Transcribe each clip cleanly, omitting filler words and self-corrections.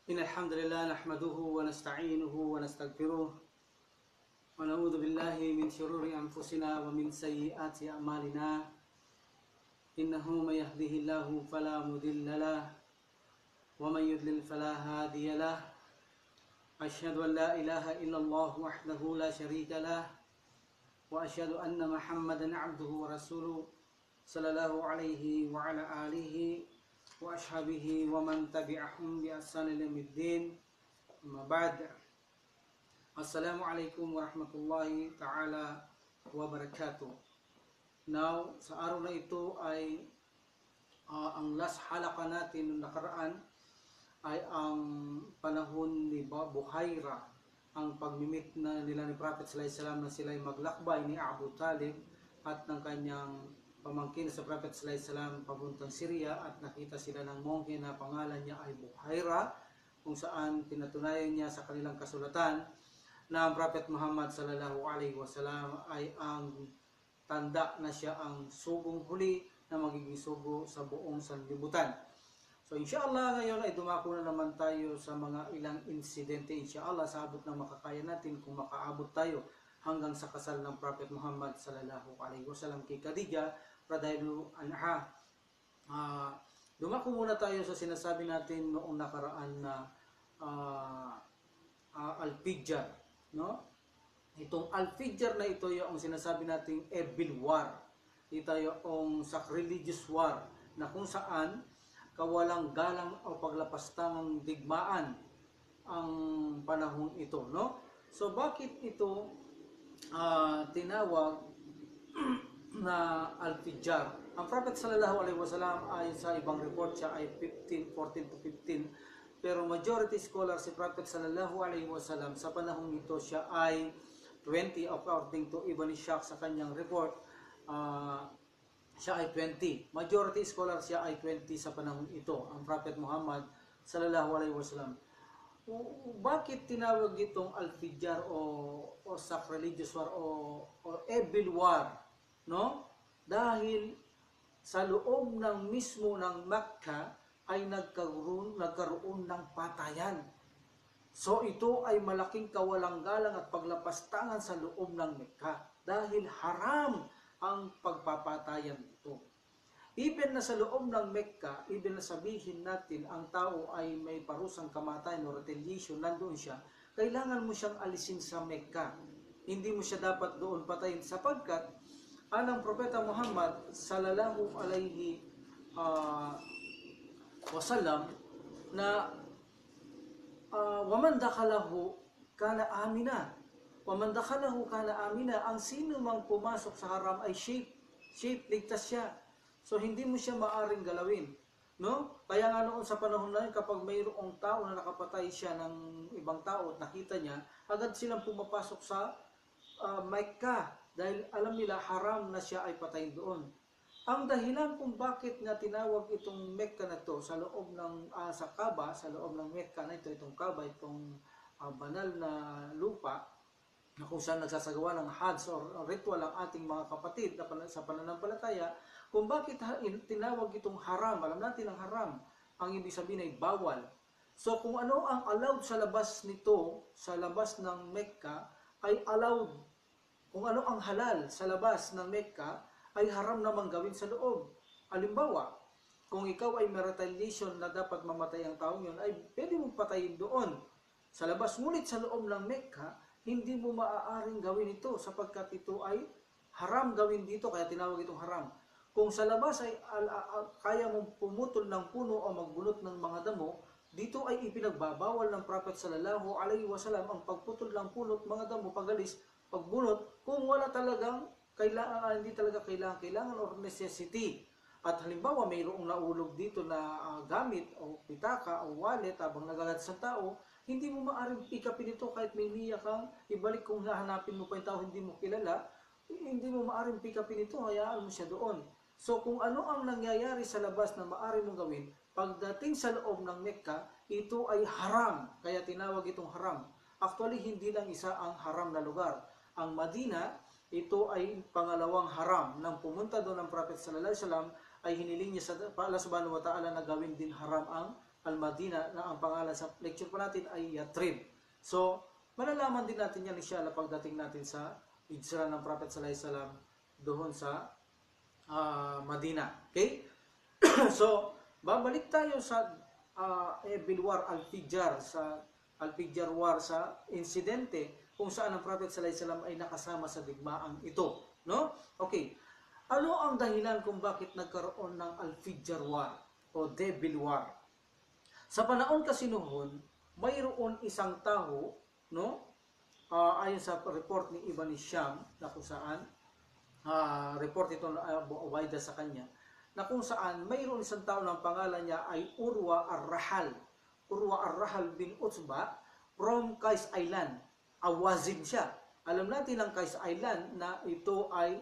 إن الحمد لله نحمده ونستعينه ونستغفره ونعوذ بالله من شرور أنفسنا ومن سيئات أعمالنا إنه من يهده الله فلا مضل له ومن يضلل فلا هادي له أشهد أن لا إله إلا الله وحده لا شريك له وأشهد أن محمدا عبده ورسوله صلى الله عليه وعلى آله وأصحابه ومن تبعهم بإحسان إلى يوم الدين. أما بعد. Assalamualaikum warahmatullahi ta'ala wabarakatuh. Now, sa araw na ito ay ang last halaka natin noong nakaraan ay ang panahon ni Buhaira, ang pagmimit na nila ni Prophet sallallahu alaihi wasallam na sila'y maglakbay ni Abu Talib at ng kanyang pamangkin sa Prophet sallallahu alaihi wasallam papuntang Syria, at nakita sila ng monghe na pangalan niya ay Buhaira, kung saan pinatunayan niya sa kanilang kasulatan na ang Prophet Muhammad sallallahu alaihi wasallam ay ang tanda na siya ang sugong huli na magiging sugo sa buong sanlibutan. So inshallah ngayon ay dumako na naman tayo sa mga ilang insidente, inshallah sa abot ng makakaya natin kung makaabot tayo hanggang sa kasal ng Prophet Muhammad sallallahu alaihi wasallam kay Khadija radhiyallahu anha. Dumako muna tayo sa sinasabi natin noong nakaraan na Al-Fijr. No? Itong Al-Fijr na ito yung sinasabi nating Evil War. Ito yung sacrilegious war na kung saan kawalang galang o paglapastangang digmaan ang panahon ito, no? So bakit ito tinawag na Al-Fijr? Ang Prophet sallallahu alaihi wasallam ay sa ibang report siya ay 14 to 15, pero majority scholar si Prophet sallallahu alaihi wasallam sa panahon ito siya ay 20 according to Ibn Ishaq sa kanyang report. Siya ay 20. Majority scholar siya ay 20 sa panahon ito, ang Prophet Muhammad sallallahu alaihi wasallam. Bakit tinawag itong Al-Fijr o sacrilegious war o evil war, no? Dahil sa loob ng mismo ng Makkah ay nagkaroon ng patayan. So ito ay malaking kawalang-galang at paglapastangan sa loob ng Mekka dahil haram ang pagpapatayan ito. Even na sa loob ng Mekka, even na sabihin natin ang tao ay may parusang kamatayan o retaliation, nandoon siya, kailangan mo siyang alisin sa Mekka. Hindi mo siya dapat doon patayin sapagkat anang Propeta Muhammad sallallahu alaihi wasallam na waman dakhalahu kana amina. Waman dakhalahu kana amina. Ang sino mang pumasok sa haram ay safe, ligtas siya. So hindi mo siya maaring galawin, no? Kaya nga noon sa panahon na yun, kapag mayroong tao na nakapatay siya ng ibang tao at nakita niya, agad silang pumapasok sa Mecca dahil alam nila haram na siya ay patayin doon. Ang dahilan kung bakit nga tinawag itong Mecca na to sa loob ng sa Kaaba, sa loob ng Mecca na ito, itong Kaaba, itong banal na lupa na kung saan nagsasagawa ng Hajj or ritual ang ating mga kapatid na sa pananampalataya, kung bakit tinawag itong haram. Alam natin ang haram, ang ibig sabihin ay bawal. So kung ano ang allowed sa labas nito, sa labas ng Mecca, ay allowed. Kung ano ang halal sa labas ng Mecca, ay haram namang gawin sa loob. Halimbawa, kung ikaw ay may retaliation na dapat mamatay ang taong yun, ay pwede mong patayin doon sa labas. Ngunit sa loob ng Mecca, hindi mo maaaring gawin ito sapagkat ito ay haram gawin dito, kaya tinawag itong haram. Kung sa labas ay kaya mong pumutol ng puno o magbunot ng mga damo, dito ay ipinagbabawal ng Prophet sallallahu alaihi wasallam ang pagputol ng puno at mga damo, pagalis, pagbunot, kung wala talagang hindi talaga kailangan or necessity. At halimbawa mayroong naulog dito na gamit o pitaka o wallet habang nagalad sa tao, hindi mo maaring pikapin ito kahit may niya kang ibalik. Kung hahanapin mo pa yung tao hindi mo kilala, hindi mo maaring pikapin ito, hayaan mo siya doon. So kung ano ang nangyayari sa labas na maaari mong gawin, pagdating sa loob ng Mecca, ito ay haram, kaya tinawag itong haram. Actually, hindi lang isa ang haram na lugar. Ang Madina, ito ay pangalawang haram. Nang pumunta doon ng Prophet sallallahu alaihi wasallam, ay hiniling niya sa Allah subhanahu wa ta'ala na gawin din haram ang al-Madina, na ang pangalan sa lecture pa natin ay Yatrib. So, malalaman din natin yan inshallah pagdating natin sa hijra ng Prophet sallallahu alaihi wasallam doon sa Madina. Okay? So, babalik tayo sa Ebil War Al-Fijar, sa Al-Fijar War, sa insidente kung saan ang Prophet sallallahu alaihi wasallam ay nakasama sa digmaang ito, no? Okay. Ano ang dahilan kung bakit nagkaroon ng Al-Fijar War o Debil War? Sa panahon kasi noon, mayroon isang tao, no? Ayon sa report ni Ibn Hisham, na kung saan report ito na Abu Ubaidah sa kanya, na kung saan mayroon isang tao ng pangalan niya ay Urwa Ar-Rahal. Urwa Ar-Rahal bin Utba from Qais Island. Awazim siya. Alam natin ang Qais Island na ito ay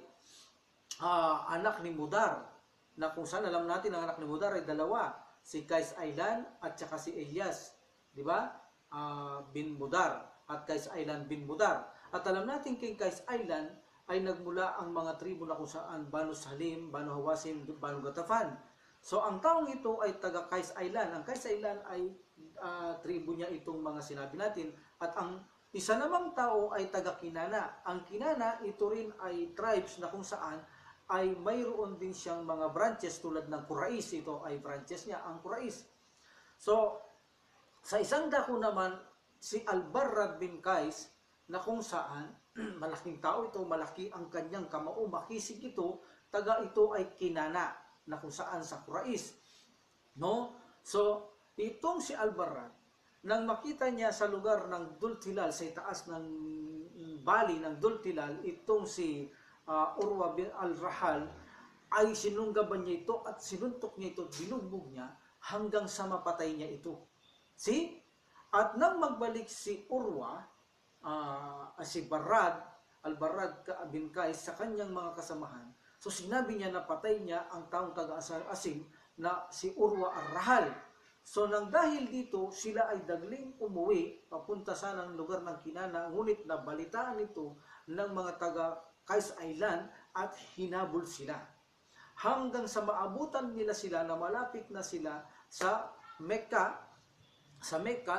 anak ni Mudar. Na kung saan alam natin ang anak ni Mudar ay dalawa. Si Qais Island at saka si Ilyas. Di ba? Bin Mudar. At Qais Island bin Mudar. At alam natin kay Qais Island ay nagmula ang mga tribo na kung saan Banu Salim, Banu Hawasim, Banu Gatafan. So ang taong ito ay taga Qais Island. Ang Qais Island ay tribo niya itong mga sinabi natin. At ang isa namang tao ay taga Kinana. Ang Kinana, ito rin ay tribes na kung saan ay mayroon din siyang mga branches tulad ng Quraysh. Ito ay branches niya, ang Quraysh. So, sa isang dako naman, si Al-Barrad bin Qais, na kung saan malaking tao ito, malaki ang kanyang kamao, makisig ito, taga ito ay Kinana, na kung saan sa Quraysh. No? So, itong si Al-Barrad, nang makita niya sa lugar ng Dultilal, sa itaas ng bali ng Dultilal, itong si Urwa bin Al-Rahal, ay sinunggaban niya ito at sinuntok niya ito, binugbog niya hanggang sa mapatay niya ito. See? At nang magbalik si Urwa, si Barrad, Al-Barrad bin Qais sa kanyang mga kasamahan, so sinabi niya na patay niya ang taong taga-asim na si Urwa Ar-Rahal. So nang dahil dito, sila ay dagling umuwi papunta sa ng lugar ng Kinana, ngunit nabalitaan ito ng mga taga Qais Island at hinabol sila. Hanggang sa maabutan nila sila na malapit na sila sa Mecca,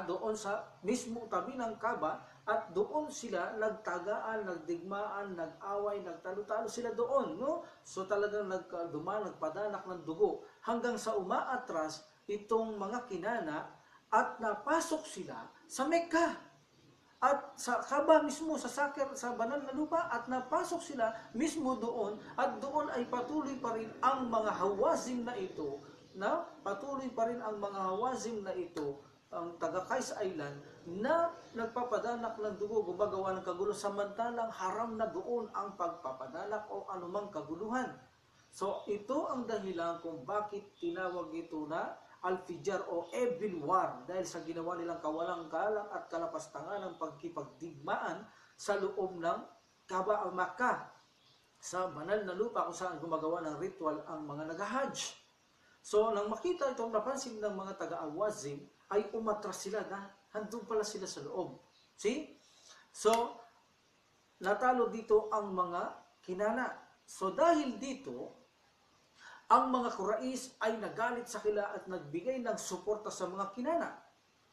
doon sa mismo tabi ng Kaaba, at doon sila nagtagaan, nagdigmaan, nag-away, nagtalo-talo sila doon, no? So talagang nagpadanak ng dugo hanggang sa umaatras itong mga Kinana at napasok sila sa Mecca at sa Kaaba mismo, sa banal na lupa, at napasok sila mismo doon, at doon ay patuloy pa rin ang mga Hawazim na ito, ang taga Qais Island, na nagpapadanak ng dugo, gumagawa ng kagulo, samantalang haram na doon ang pagpapadanak o anumang kaguluhan. So ito ang dahilan kung bakit tinawag ito na Al-Fijar o Ebil War, dahil sa ginawa nilang kawalang-galang at kalapastangan ng pagkipagdigmaan sa loob ng Kaaba al-Makkah, sa banal na lupa kung saan gumagawa ng ritual ang mga nag-hajj. So nang makita ito, napansin ng mga taga-Awazim, ay umatras sila na handun pala sila sa loob. See? So, natalo dito ang mga Kinana. So dahil dito, ang mga Quraysh ay nagalit sa kanila at nagbigay ng suporta sa mga Kinana.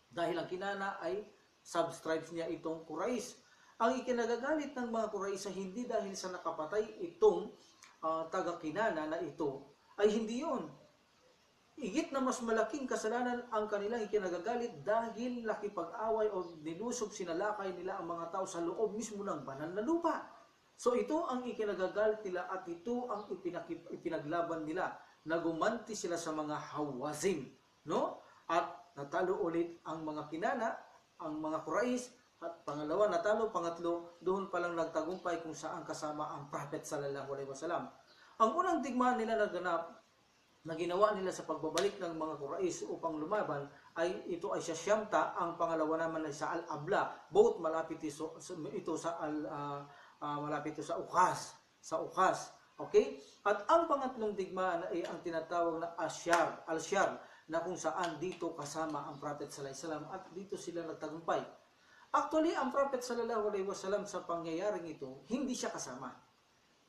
Dahil ang Kinana ay subtribes niya itong Quraysh. Ang ikinagagalit ng mga Quraysh ay hindi dahil sa nakapatay itong taga-Kinana na ito, ay hindi yun. Higit na mas malaking kasalanan ang kanilang ikinagagalit dahil nakipag-away o nilusog, sinalakay nila ang mga tao sa loob mismo ng banal na lupa. So ito ang ikinagagalit nila at ito ang ipinaglaban nila. Nagumanti sila sa mga Hawazim, no? At natalo ulit ang mga Kinana, ang mga Quraysh, at pangalawa natalo, pangatlo doon pa lang nagtagumpay kung saan kasama ang Prophet sallallahu alaihi wasallam. Ang unang digmaan nila naganap na ginawa nila sa pagbabalik ng mga Quraysh upang lumaban ay ito ay sa Shamta, ang pangalawa naman ay sa Al-Abla, both malapit ito sa Uqas, okay? At ang pangatlong digmaan ay ang tinatawag na Al-Syar, na kung saan dito kasama ang Prophet sallallahu alaihi wasallam at dito sila nagtagumpay. Actually, ang Prophet sallallahu alaihi wasallam sa pangyayaring ito, hindi siya kasama.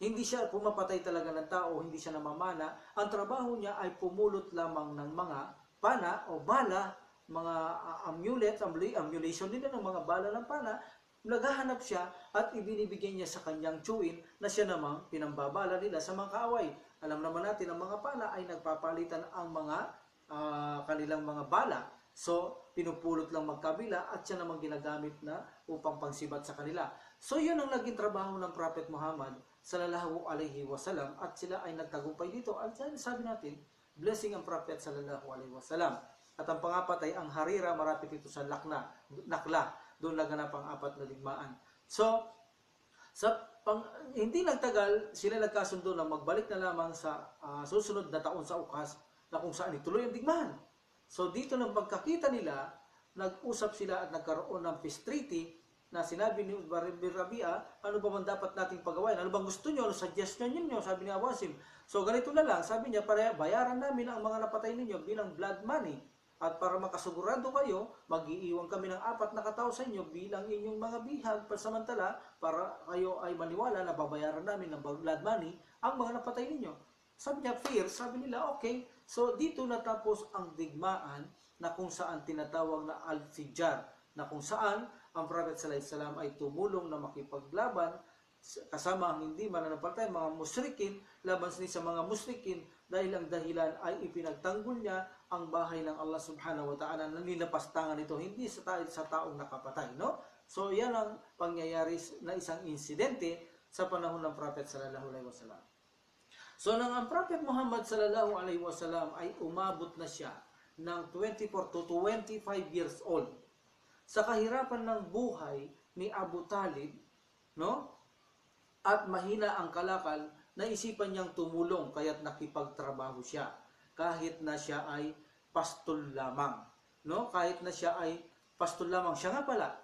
Hindi siya pumapatay talaga ng tao, hindi siya namamana. Ang trabaho niya ay pumulot lamang ng mga pana o bala, mga amulation din ng mga bala ng pana, naghahanap siya at ibinibigay niya sa kanyang tsuin na siya namang pinambabala nila sa mga kaaway. Alam naman natin ang mga pana ay nagpapalitan ang mga kanilang mga bala. So, pinupulot lang magkabila at siya namang ginagamit na upang pangsibat sa kanila. So, yun ang naging trabaho ng Prophet Muhammad sallallahu alaihi wasallam at sila ay nagtagumpay dito. At sabi natin, blessing ang Prophet sallallahu alaihi wasallam. At ang pangapat ay ang Harira, marapit ito sa Nakla. Doon naganap ang 4 na digmaan. So, hindi nagtagal, sila nagkasundo na magbalik na lamang sa susunod na taon sa Ukas na kung saan ituloy ang digmaan. So, dito ng pagkakita nila, nag-usap sila at nagkaroon ng peace treaty na sinabi ni Rabia, ano ba man dapat nating pagawain? Ano bang gusto nyo? Ano suggestion nyo? Sabi ni Awasim. So, ganito na lang. Sabi niya, bayaran namin ang mga napatay ninyo bilang blood money. At para makasigurado kayo, mag-iiwan kami ng 4 na katao sa inyo bilang inyong mga bihag pansamantala para kayo ay maniwala na babayaran namin ng blood money ang mga napatay ninyo. Sabi niya, fair. Sabi nila, okay. So, dito natapos ang digmaan na kung saan tinatawag na Al-Fijar, na kung saan ang Prophet sallallahu alaihi wasallam ay tumulong na makipaglaban kasama ang hindi mananampalataya, mga musyrikin, laban sa mga musyrikin dahil ang dahilan ay ipinagtanggol niya ang bahay ng Allah subhanahu wa ta'ala na nilapastangan ito, hindi sa taong nakapatay. No? So, yan ang pangyayari na isang insidente sa panahon ng Prophet sallallahu alaihi wasallam. So, nang ang Prophet Muhammad sallallahu alaihi wasallam ay umabot na siya ng 24 to 25 years old, sa kahirapan ng buhay ni Abu Talib, no? At mahina ang kalakal, naisipan niyang tumulong kaya't nakipagtrabaho siya kahit na siya ay pastol lamang, no? Kahit na siya ay pastol lamang. Siya nga pala,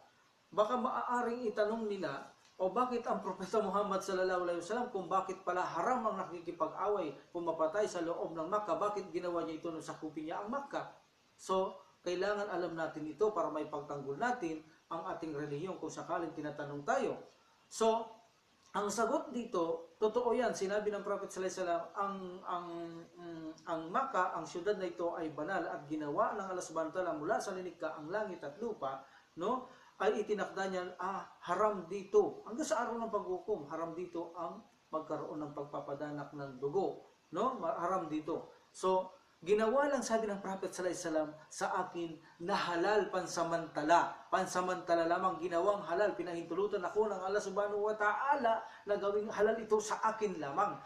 baka maaaring itanong nila, o bakit ang Propeta Muhammad sallallahu alaihi wasallam, kung bakit pala haram ang nakikipag-away, pumapatay sa loob ng Makkah, bakit ginawa niya ito nung sakupin niya ang Makkah? So, kailangan alam natin ito para may pagtanggol natin ang ating relihiyon kung sakaling tinatanong tayo. So, ang sagot dito, totoo yan, sinabi ng Prophet sallallahu alaihi wasallam, ang Makkah, ang syudad na ito ay banal at ginawa ng Allah subhanahu wa ta'ala mula sa linikha ang langit at lupa, no? Ay itinakda niya, haram dito, hanggang sa araw ng paghukom, haram dito ang magkaroon ng pagpapadanak ng dugo, no? Haram dito. So, ginawa lang, sabi ng Prophet sallallahu alaihi wasallam, sa akin na halal pansamantala lamang ginawang halal, pinahintulutan ako ng Allah subhanahu wa ta'ala na gawing halal ito sa akin lamang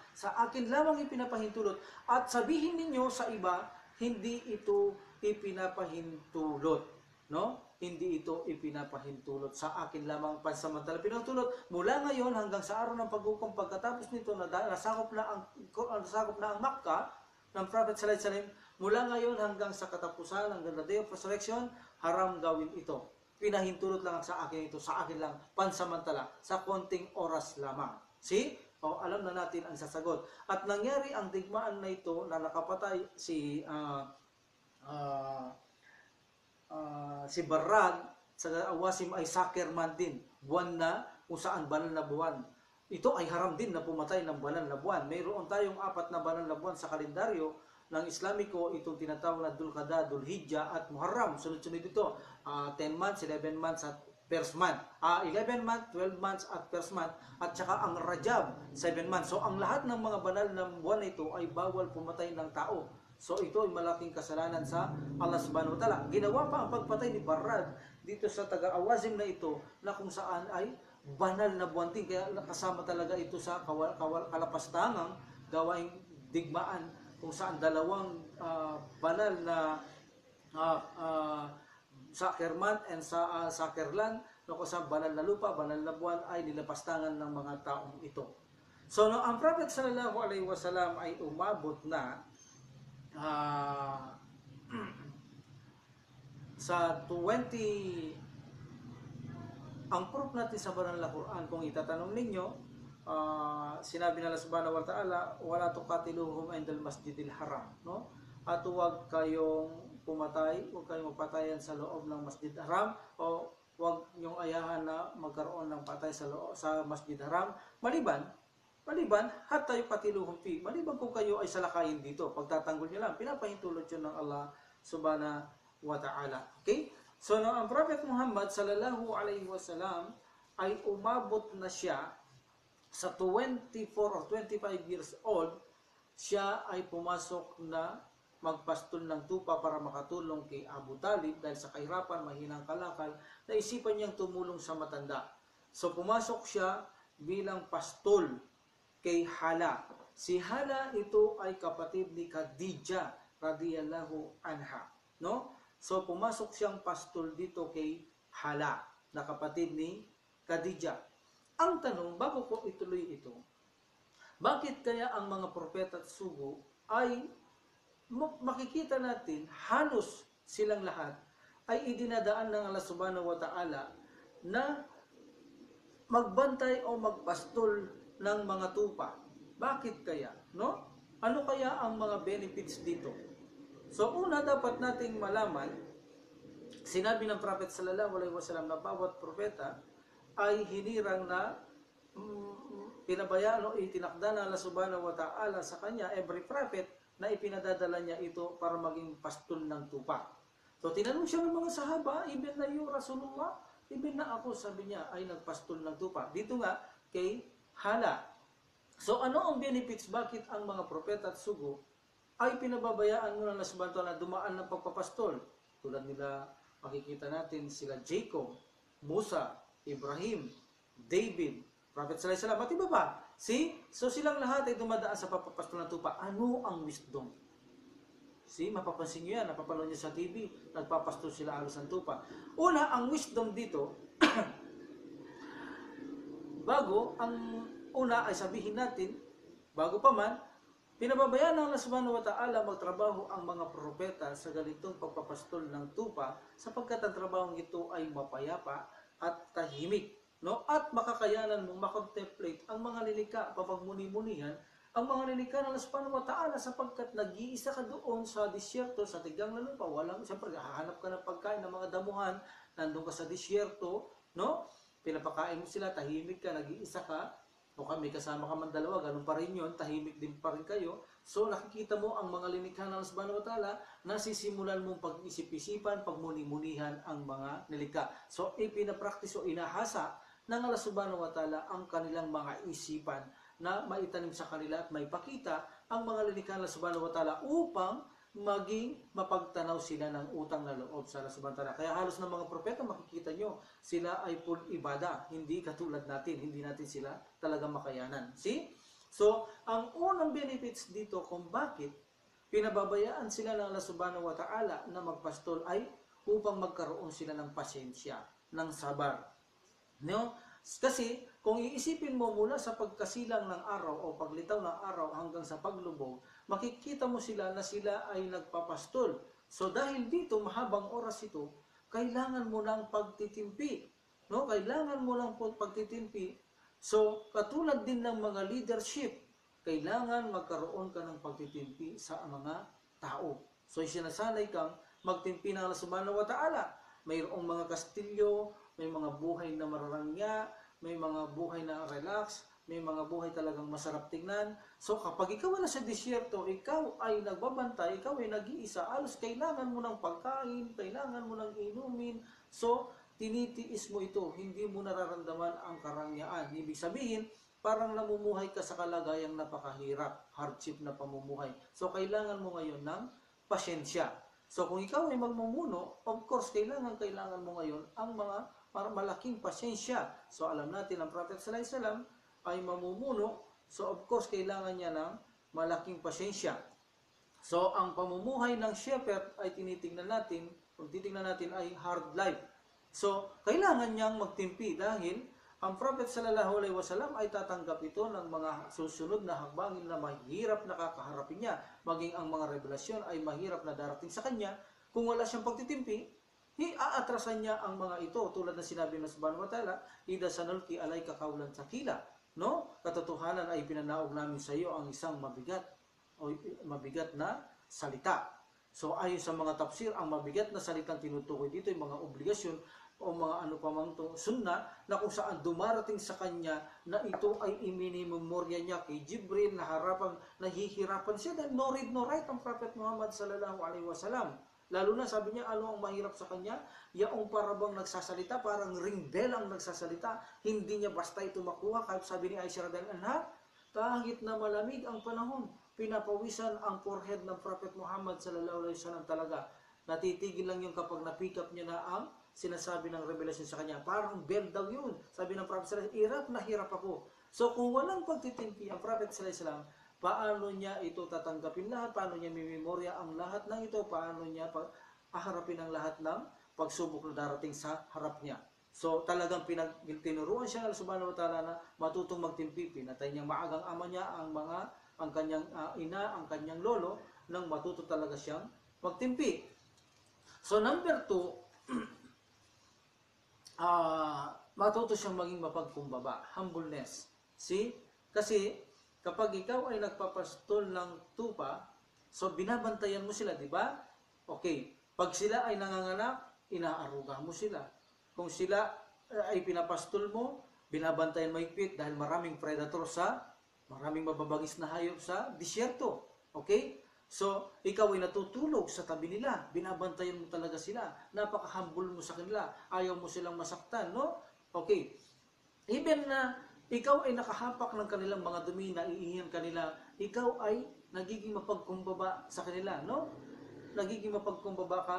ipinapahintulot, at sabihin ninyo sa iba, hindi ito ipinapahintulot, no? Hindi ito ipinapahintulot, sa akin lamang pansamantala pinahintulot. Mula ngayon hanggang sa araw ng paghukom, pagkatapos nito na nasakop na ang Makkah ng Prophet sallallahu alaihi wasallam, mula ngayon hanggang sa katapusan, hanggang the day of resurrection, haram gawin ito. Pinahintulot lang sa akin ito, sa akin lang, pansamantala, sa konting oras lamang. See? O, alam na natin ang sasagot. At nangyari ang digmaan na ito na nakapatay si Barrad, sa Awasim ay Sakirman din, buwan na kung saan banal na buwan. Ito ay haram din na pumatay ng banal na buwan. Mayroon tayong 4 na banal na buwan sa kalendaryo ng Islamiko, itong tinatawag na Dulqa'dah, Dulhijjah at Muharram. Sunod-sunod ito, 10 months, 11 months at first month. 11 months, 12 months at first month, at saka ang Rajab, 7 months. So ang lahat ng mga banal na buwan na ito ay bawal pumatay ng tao. So ito ay malaking kasalanan sa Allah subhanahu wa ta'ala. Ginawa pa ang pagpatay ni Barrad dito sa taga-Awazim na ito, na kung saan ay banal na buwan din. Kaya kasama talaga ito sa kalapastangang gawaing digmaan, kung saan dalawang banal na Sakirman and Sakirlan, no, kung saan banal na lupa, banal na buwan ay nilapastangan ng mga taong ito. So no, ang Prophet sallallahu alaihi wasallam ay umabot na sa 20. Ang proof natin sa banal na Quran, kung itatanong ninyo, sinabi na Allah subhanahu wa ta'ala, wala tuqatiluhum indal masjidil haram, no? At huwag kayong pumatay, huwag kayong magpatayan sa loob ng masjid haram, o huwag niyong ayahan na magkaroon ng patay sa masjid haram, maliban hatta yuqatiluhum fi, maliban kung kayo ay salakayin dito, pagtatanggol niyo lang, pinapahintulot yun ng Allah subhanahu wa ta'ala. Okay? So, ang Prophet Muhammad sallallahu alaihi wasallam ay umabot na siya sa 24 or 25 years old, siya ay pumasok na magpastol ng tupa para makatulong kay Abu Talib dahil sa kahirapan, mahinang kalakal, naisipan niyang tumulong sa matanda. So pumasok siya bilang pastol kay Hala. Si Hala ito ay kapatid ni Khadija radhiyallahu anha, no? So pumasok siyang pastol dito kay Hala, na kapatid ni Khadija. Ang tanong, bago ko ituloy ito, bakit kaya ang mga propeta at sugo ay makikita natin halos silang lahat ay idinadaan ng Allah subhanahu wa ta'ala na magbantay o magpastol ng mga tupa? Bakit kaya? No? Ano kaya ang mga benefits dito? So una, dapat nating malaman, sinabi ng Prophet sallallahu alaihi wasallam na bawat propeta ay hinirang na pinabayaan o itinakda ng Allah subhanahu wa ta'ala sa kanya, every prophet, na ipinadadala niya ito para maging pastol ng tupa. So tinanong siya ng mga sahaba, even na yung Rasulullah, even na ako, sabi niya, ay nagpastol ng tupa. Dito nga, kay Hala. So ano ang benefits? Bakit ang mga propeta at sugo ay pinababayaan mo ng Allah subhanahu wa ta'ala na dumaan ng pagpapastol? Tulad nila, makikita natin sila Jacob, Musa, Ibrahim, David, Prophet sallallahu alaihi wasallam, at iba pa. So silang lahat ay dumadaan sa papapastol ng tupa. Ano ang wisdom? Mapapansin nyo yan, napapanood nyo sa TV, nagpapastol sila alos ng tupa. Una, ang wisdom dito, ang una ay sabihin natin, bago pa man, pinababayaan ng Allah subhanahu wa ta'ala magtrabaho ang mga propeta sa ganitong pagpapastol ng tupa sapagkat ang trabahong ito ay mapayapa at tahimik. No? At makakayanan mong makontemplate ang mga lilikha, papagmuni-munihan, ang mga lilikha ng Allah subhanahu wa ta'ala sapagkat nag-iisa ka doon sa disyerto, sa tigang na lupa. Siyempre, hahanap ka ng pagkain ng mga damuhan, nandun ka sa disyerto, no? Pinapakain mo sila, tahimik ka, nag-iisa ka, o may kasama ka man dalawa, ganun pa rin yun, tahimik din pa rin kayo. So nakikita mo ang mga lilikha ng Allah subhanahu wa ta'ala, nasisimulan mong pag-isip-isipan, pagmuni-munihan ang mga nilikha. So ipinapractice o inahasa ng Allah subhanahu wa ta'ala ang kanilang mga isipan na maitanim sa kanila at maipakita ang mga lilikha ng Allah subhanahu wa ta'ala upang maging mapagtanaw sila ng utang na loob sa Allah subhanahu wa ta'ala. Kaya halos ng mga propeta makikita nyo, sila ay full ibada, hindi katulad natin, hindi natin sila talaga makayanan. See? So, ang unang benefits dito kung bakit pinababayaan sila ng Allah subhanahu wa ta'ala na magpastol ay upang magkaroon sila ng pasyensya, ng sabar. No? Kasi kung iisipin mo mula sa pagkasilang ng araw o paglitaw ng araw hanggang sa paglubog, makikita mo sila na sila ay nagpapastol. So dahil dito mahabang oras ito, kailangan mo ng pagtitimpi. No? Kailangan mo ng pagtitimpi. So katulad din ng mga leadership, kailangan magkaroon ka ng pagtitimpi sa mga tao. So sinasanay kang magtimpi ng Allah subhanahu wa ta'ala. Mayroong mga kastilyo, may mga buhay na mararangya, may mga buhay na relax, may mga buhay talagang masarap tingnan. So kapag ikaw na sa disyerto, ikaw ay nagbabantay, ikaw ay nag-iisa, alos kailangan mo ng pagkain, kailangan mo ng inumin. So tinitiis mo ito, hindi mo nararamdaman ang karangyaan. Ibig sabihin, parang namumuhay ka sa kalagayang napakahirap, hardship na pamumuhay. So kailangan mo ngayon ng pasyensya. So kung ikaw ay magmumuno, of course, kailangan mo ngayon ang mga malaking pasyensya. So alam natin ang Prophet sallallahu alaihi wasallam ay mamumuno. So of course, kailangan niya ng malaking pasyensya. So ang pamumuhay ng shepherd ay tinitingnan natin, kung titingnan natin ay hard life. So kailangan niyang magtimpi dahil ang Prophet sallallahu alaihi wasallam ay tatanggap ito ng mga susunod na hakbangin na mahirap na kakaharapin niya. Maging ang mga revelasyon ay mahirap na darating sa kanya. Kung wala siyang pagtitimpi, aatrasan niya ang mga ito. Tulad na sinabi ng subhanahu wa ta'ala, Ida sanulki alayka kaulan sakila. No? Katotohanan ay pinanaog namin sa iyo ang isang mabigat na salita. So ayon sa mga tafsir, ang mabigat na salitang tinutukoy dito ay mga obligasyon o mga ano pa mang sunna na kung saan dumarating sa kanya na ito ay iminimemorya niya kay Jibril na nahihirapan siya dahil no read no write ang Prophet Muhammad sallallahu alaihi wasallam. Lalo na sabi niya, ano ang mahirap sa kanya? Yaong parabang nagsasalita, parang ring bell ang nagsasalita. Hindi niya basta ito makuha. Kahit sabi ni Aisha radhiyallahu anha, kahit na malamig ang panahon, pinapawisan ang forehead ng Prophet Muhammad sallallahu alaihi wasallam talaga. Natitigil lang yung kapag na-pick up niya na ang sinasabi ng revelation sa kanya. Parang bell daw yun. Sabi ng Prophet sallallahu alaihi wasallam, hirap na hirap ako. So kung walang pagtitimpi ang Prophet sallallahu alaihi wasallam, paano niya ito tatanggapin lahat? Paano niya mimemorya ang lahat ng ito? Paano niya haharapin ang lahat ng pagsubok na darating sa harap niya? So talagang tinuruan siya ng Subhanahu wa Ta'ala na matutong magtimpi. Pinatay niyang maagang ama niya ang kanyang ina, ang kanyang lolo, nang matuto talaga siyang magtimpi. So number 2, matuto siyang maging mapagkumbaba, humbleness. See? Kasi kapag ikaw ay nagpapastol ng tupa, so binabantayan mo sila, di ba? Okay. Pag sila ay nanganganak, inaaruga mo sila. Kung sila ay pinapastol mo, binabantayan mahigpit dahil maraming predator maraming mababagis na hayop sa disyerto. Okay? So, ikaw ay natutulog sa tabi nila. Binabantayan mo talaga sila. Napaka-humble mo sa kanila. Ayaw mo silang masaktan, no? Okay. Even na ikaw ay nakahapak ng kanilang mga dumi, naiihiyan kanila, ikaw ay nagiging mapagkumbaba sa kanila, no? Nagiging mapagkumbaba ka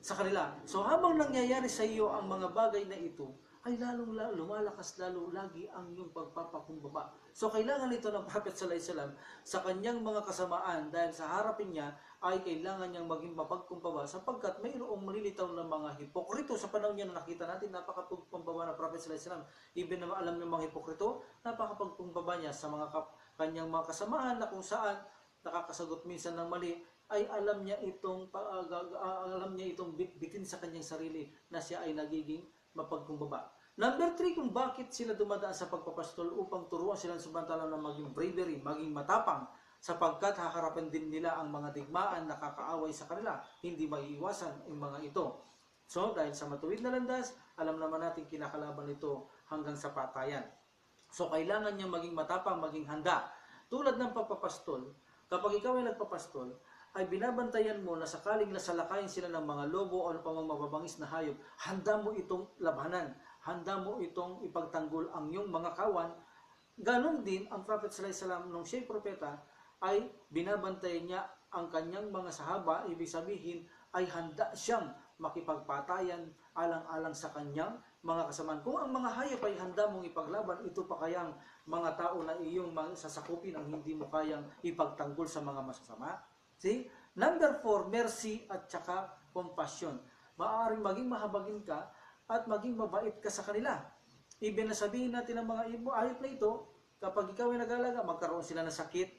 sa kanila. So, habang nangyayari sa iyo ang mga bagay na ito, ay lalong lumalakas lalo lagi ang iyong pagpapakumbaba. So, kailangan ito ng Prophet sallallahu alaihi wasallam sa kanyang mga kasamaan dahil sa harapin niya ay kailangan niyang maging mapagkumbaba sapagkat mayroong malilitaw na mga hipokrito sa panahon niya na nakita natin napakapagkumbaba na Prophet sallallahu alaihi wasallam. Even na alam ng mga hipokrito, napakapagkumbaba niya sa mga kanyang mga kasamaan na kung saan nakakasagot minsan ng mali, ay alam niya itong bitbitin sa kanyang sarili na siya ay nagiging mapagkumbaba. Number 3, kung bakit sila dumadaan sa pagpapastol upang turuan sila samantala na maging bravery, maging matapang, sapagkat haharapin din nila ang mga digmaan na kakaaway sa kanila. Hindi maiiwasan ang mga ito. So, dahil sa matuwid na landas, alam naman natin kinakalaban ito hanggang sa patayan. So, kailangan niya maging matapang, maging handa. Tulad ng pagpapastol, kapag ikaw ay nagpapastol, ay binabantayan mo na sakaling nasalakayin sila ng mga lobo o pang mababangis na hayop, handa mo itong labanan, handa mo itong ipagtanggol ang iyong mga kawan. Ganon din ang Prophet sallallahu alaihi wasallam nung siya'y propeta ay binabantayan niya ang kanyang mga sahaba, ibig sabihin ay handa siyang makipagpatayan alang-alang sa kanyang mga kasamaan. Kung ang mga hayop ay handa mong ipaglaban, ito pa kayang mga tao na iyong sasakupin ang hindi mo kayang ipagtanggol sa mga masasama? See? Number 4, mercy at saka compassion. Maaaring maging mahabagin ka at maging mabait ka sa kanila. Even na sabihin natin ang mga hayop na ito, kapag ikaw ay nag-alaga, magkaroon sila ng sakit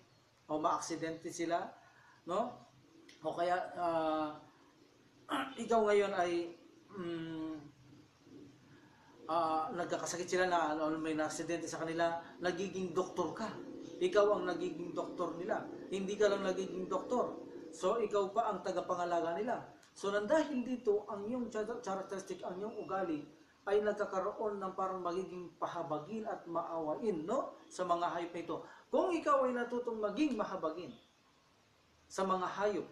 o maaksidente sila, no? O kaya ikaw ngayon ay nagkakasakit sila na may na-aksidente sa kanila, nagiging doktor ka. Ikaw ang nagiging doktor nila. Hindi ka lang nagiging doktor. So, ikaw pa ang tagapangalaga nila. So, nandahil dito, ang iyong characteristic, ang iyong ugali, ay nagkakaroon ng parang magiging pahabagin at maawain, no? Sa mga hayop na ito. Kung ikaw ay natutong maging mahabagin sa mga hayop,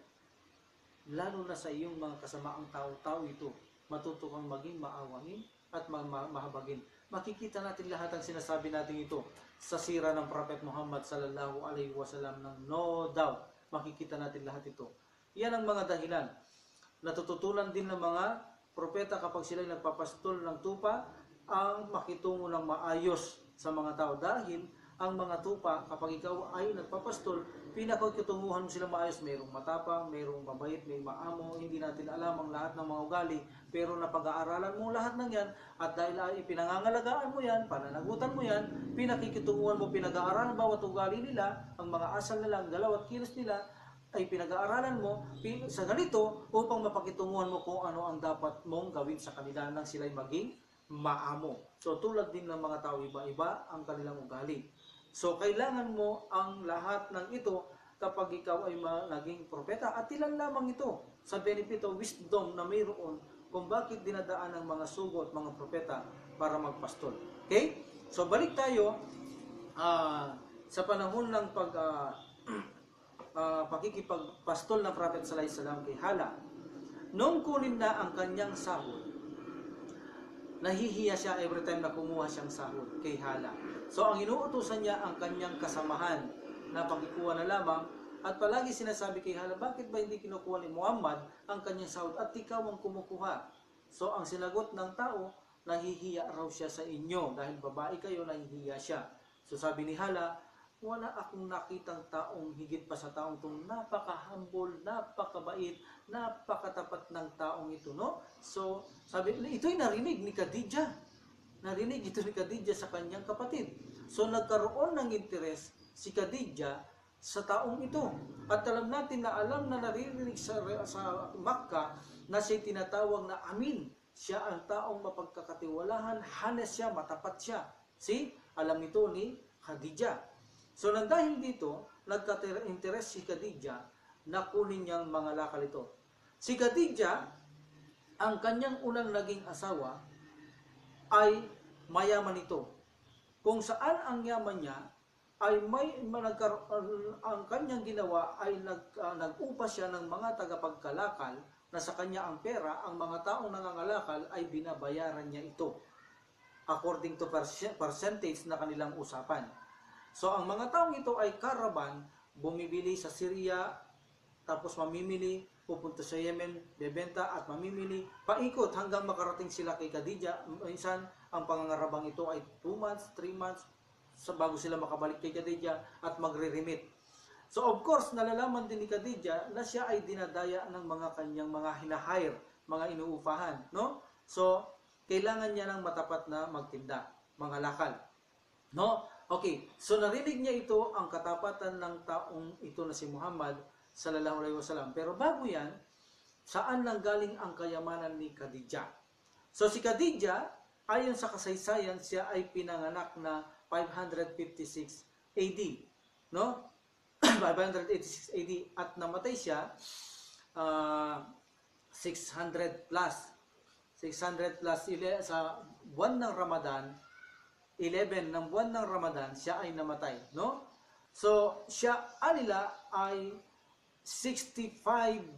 lalo na sa iyong mga kasamaang tao ito, matuto kang maging maawain at mahabagin. Makikita natin lahat ang sinasabi natin ito sa sira ng Prophet Muhammad sallallahu alaihi wasallam ng no doubt. Makikita natin lahat ito. Yan ang mga dahilan. Natututunan din ng mga propeta kapag sila nagpapastol ng tupa ang makitungo ng maayos sa mga tao. Dahil ang mga tupa, kapag ikaw ay nagpapastol, pinakakitunguhan mo sila maayos. Mayroong matapang, mayroong mabait, may maamo. Hindi natin alam ang lahat ng mga ugali. Pero napag-aaralan mo lahat ng yan. At dahil ay pinangangalagaan mo yan, pananagutan mo yan, pinakikitunguhan mo, pinag-aaralan bawat ugali nila, ang mga asal nila, ang galaw at kilos nila, ay pinag-aaralan mo sa ganito upang mapakitunguhan mo kung ano ang dapat mong gawin sa kanila nang sila'y maging maamo. So tulad din ng mga tao, iba-iba ang kanilang ugali. So kailangan mo ang lahat ng ito kapag ikaw ay naging propeta. At ilan lamang ito sa benefit of wisdom na mayroon kung bakit dinadaan ng mga sugo at mga propeta para magpastol. Okay? So balik tayo sa panahon ng pakikipagpastol ng Prophet sallallahu alaihi wasallam kay Hala. Nung kunin na ang kanyang sahod, nahihiya siya every time na kumuha siyang sahod kay Hala. So ang inuutusan niya ang kanyang kasamahan na pakikuha na lamang, at palagi sinasabi kay Hala, bakit ba hindi kinukuha ni Muhammad ang kanyang sahod at ikaw ang kumukuha? So ang sinagot ng tao, nahihiya raw siya sa inyo dahil babae kayo, nahihiya siya. So sabi ni Hala, wala akong nakitang taong higit pa sa taong itong napaka-humble, napakabait, napakatapat ng taong ito, no? So, sabi, ito'y narinig ni Khadijah. Narinig ito ni Khadijah sa kanyang kapatid. So, nagkaroon ng interes si Khadijah sa taong ito. At alam natin na naririnig sa Makkah na siya tinatawag na Amin. Siya ang taong mapagkakatiwalahan, hanes siya, matapat siya. See? Alam ito ni Khadijah. So, nang dahil dito, nagka-interes si Khadijah na kunin niyang mga lakal ito. Si Khadijah, ang kanyang unang naging asawa, ay mayaman ito. Kung saan ang yaman niya, ay ang kanyang ginawa ay nag-upa siya ng mga tagapagkalakal na sa kanya ang pera, ang mga taong nangangalakal ay binabayaran niya ito according to percentage na kanilang usapan. So, ang mga taong ito ay karaban, bumibili sa Syria, tapos mamimili, pupunta sa Yemen, bebenta at mamimili, paikot hanggang makarating sila kay Khadijah. Minsan, ang pangangarabang ito ay 2 months, 3 months, bago sila makabalik kay Khadijah at magre-remit. So, of course, nalalaman din ni Khadijah na siya ay dinadaya ng mga kanyang mga hinahire, mga inuupahan, no? So, kailangan niya ng matapat na magtinda, mga lakal, no? Okay, so narinig niya ito, ang katapatan ng taong ito na si Muhammad sallallahu alaihi wasallam. Pero bago yan, saan nanggaling ang kayamanan ni Khadijah? So si Khadijah, ayon sa kasaysayan, siya ay pinanganak na 556 AD, no? 586 AD, at namatay siya 600 plus sa buwan ng Ramadan. 11 ng buwan ng Ramadan, siya ay namatay, no? So, siya alila ay 65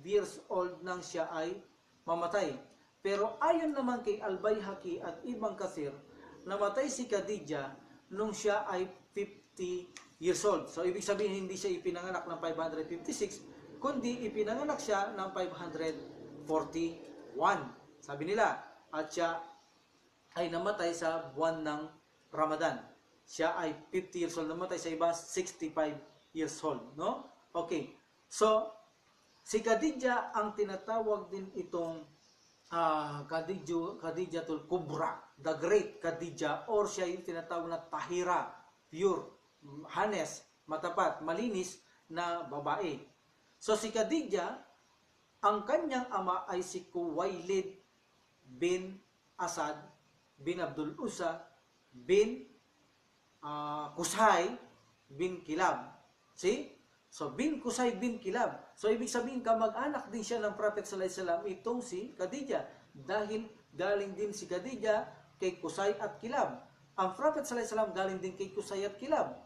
years old nang siya ay mamatay. Pero ayon naman kay Al-Baihaqi at Ibn Kathir, namatay si Khadijah nung siya ay 50 years old. So, ibig sabihin, hindi siya ipinanganak ng 556, kundi ipinanganak siya ng 541. Sabi nila, at siya ay namatay sa buwan ng Ramadan. Siya ay 50 years old, namatay sa iba 65 years old, no? Okay. So, si Khadijah ang tinatawag din itong Khadijatul Kubra, the Great Khadijah, or siya yung tinatawag na tahira, pure, hanes, matapat, malinis na babae. So, si Khadijah, ang kanyang ama ay si Khuwailid bin Asad bin Abdul Uzza bin Qusay bin Kilab. See? So, bin Qusay bin Kilab. So, ibig sabihin, kamag-anak din siya ng Prophet sallallahu alaihi wasallam itong si Khadijah. Dahil galing din si Khadijah kay Qusay at Kilab. Ang Prophet sallallahu alaihi wasallam galing din kay Qusay at Kilab.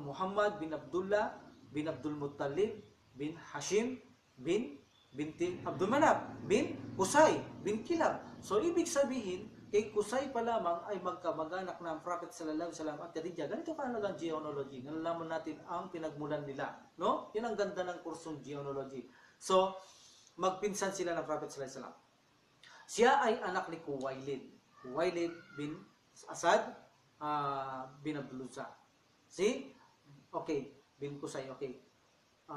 Muhammad bin Abdullah bin Abdul Muttalib bin Hashim binti Abdul Manaf bin Qusay bin Kilab. So, ibig sabihin, kay Qusay pa lamang ay magkamag-anak ng Prophet sallallahu alaihi wasallam at Khadijah. Ganito kahalagang genealogy. Nalalaman natin ang pinagmulan nila, no? Yan ang ganda ng kursong genealogy. So, magpinsan sila ng Prophet sallallahu alaihi wasallam. Siya ay anak ni Khuwailid bin Asad bin Abdul Uzza. See? Okay, bin Qusay, okay.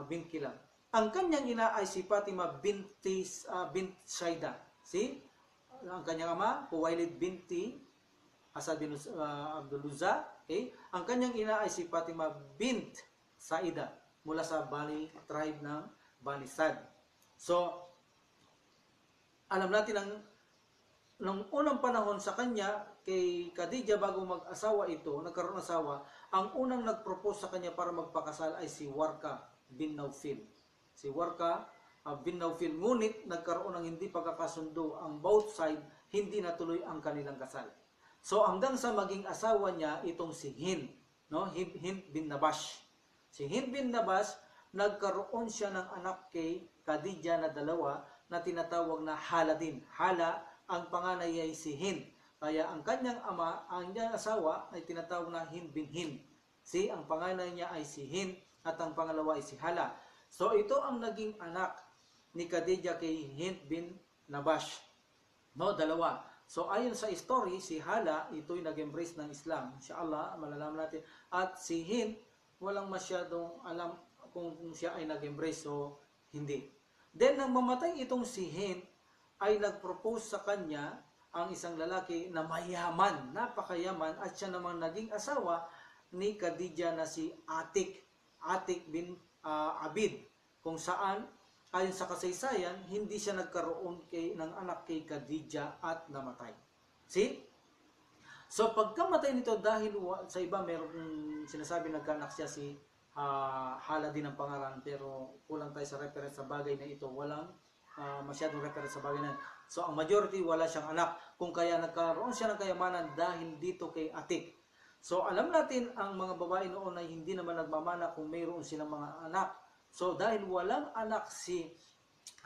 Bin Kilab. Ang kanyang ina ay si Fatima bint Saida. See? Ang kanyang ama, Khuwailid binti Asad bin Abdul Uzza. Okay? Ang kanyang ina ay si Fatima bint Saida mula sa Bani tribe ng Bani Sad. So, alam natin nung unang panahon sa kanya, kay Khadijah bago mag-asawa ito, nagkaroon ng asawa, ang unang nag-propose sa kanya para magpakasal ay si Warqa bin Nawfil. Si Warqa bin Nawfil, ngunit nagkaroon ng hindi pagkakasundo ang both side, hindi natuloy ang kanilang kasal. So hanggang sa maging asawa niya itong si Hind, no? Hind bin Nabash. Si Hind bin Nabash, nagkaroon siya ng anak kay Khadijah na dalawa, na tinatawag na Hala din. Hala, ang panganay ay si Hind. Kaya ang kanyang ama, ang kanyang asawa ay tinatawag na Hind bin Hind. Ang panganay niya ay si Hind at ang pangalawa ay si Hala. So ito ang naging anak ni Khadija kay Hind bin Nabash. No, dalawa. So ayon sa story, si Hala ito'y nag-embrace ng Islam. Inshallah, malalaman natin. At si Hind, walang masyadong alam kung siya ay nag-embrace o hindi. Then nang mamatay itong si Hind, ay nag-propose sa kanya ang isang lalaki na mayaman, napakayaman, at siya naman naging asawa ni Khadija na si Atik bin Abid, kung saan ayon sa kasaysayan hindi siya nagkaroon ng anak kay Khadija at namatay. So pagkamatay nito, dahil sa iba mayroong sinasabi nagkaanak siya si Hala din ang pangalan, pero kulang tayo sa reference sa bagay na ito. Walang masyadong reference sa bagay na. So ang majority wala siyang anak, kung kaya nagkaroon siya ng kayamanan dahil dito kay Atik. So alam natin ang mga babae noon ay hindi naman nagmamana kung mayroon silang mga anak. So dahil walang anak si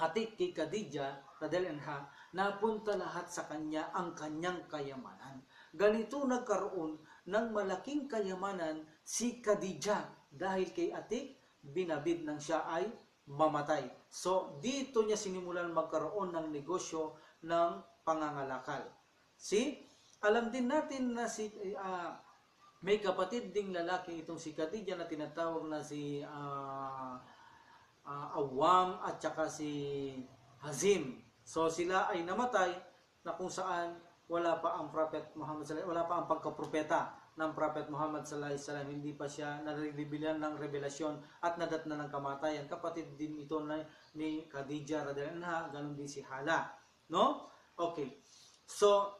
Atik kay Khadija radhiyallahu anha, napunta lahat sa kanya ang kanyang kayamanan. Ganito nagkaroon ng malaking kayamanan si Khadija dahil kay Atik binabid nang siya ay mamatay. So dito niya sinimulan magkaroon ng negosyo ng pangangalakal. Alam din natin na may kapatid ding lalaki itong si Khadija na tinatawag na si Awam at saka si Hazim. So sila ay namatay na kung saan wala pa ang Prophet Muhammad sallallahu alaihi wasallam, wala pa ang pagkapropeta ng Prophet Muhammad sallallahu alaihi wasallam, hindi pa siya nare-revealan ng revelasyon at nadatna ng kamatayan. Kapatid din ito ni Khadija radhiyallahu anha, ganun din si Hala, no? Okay. So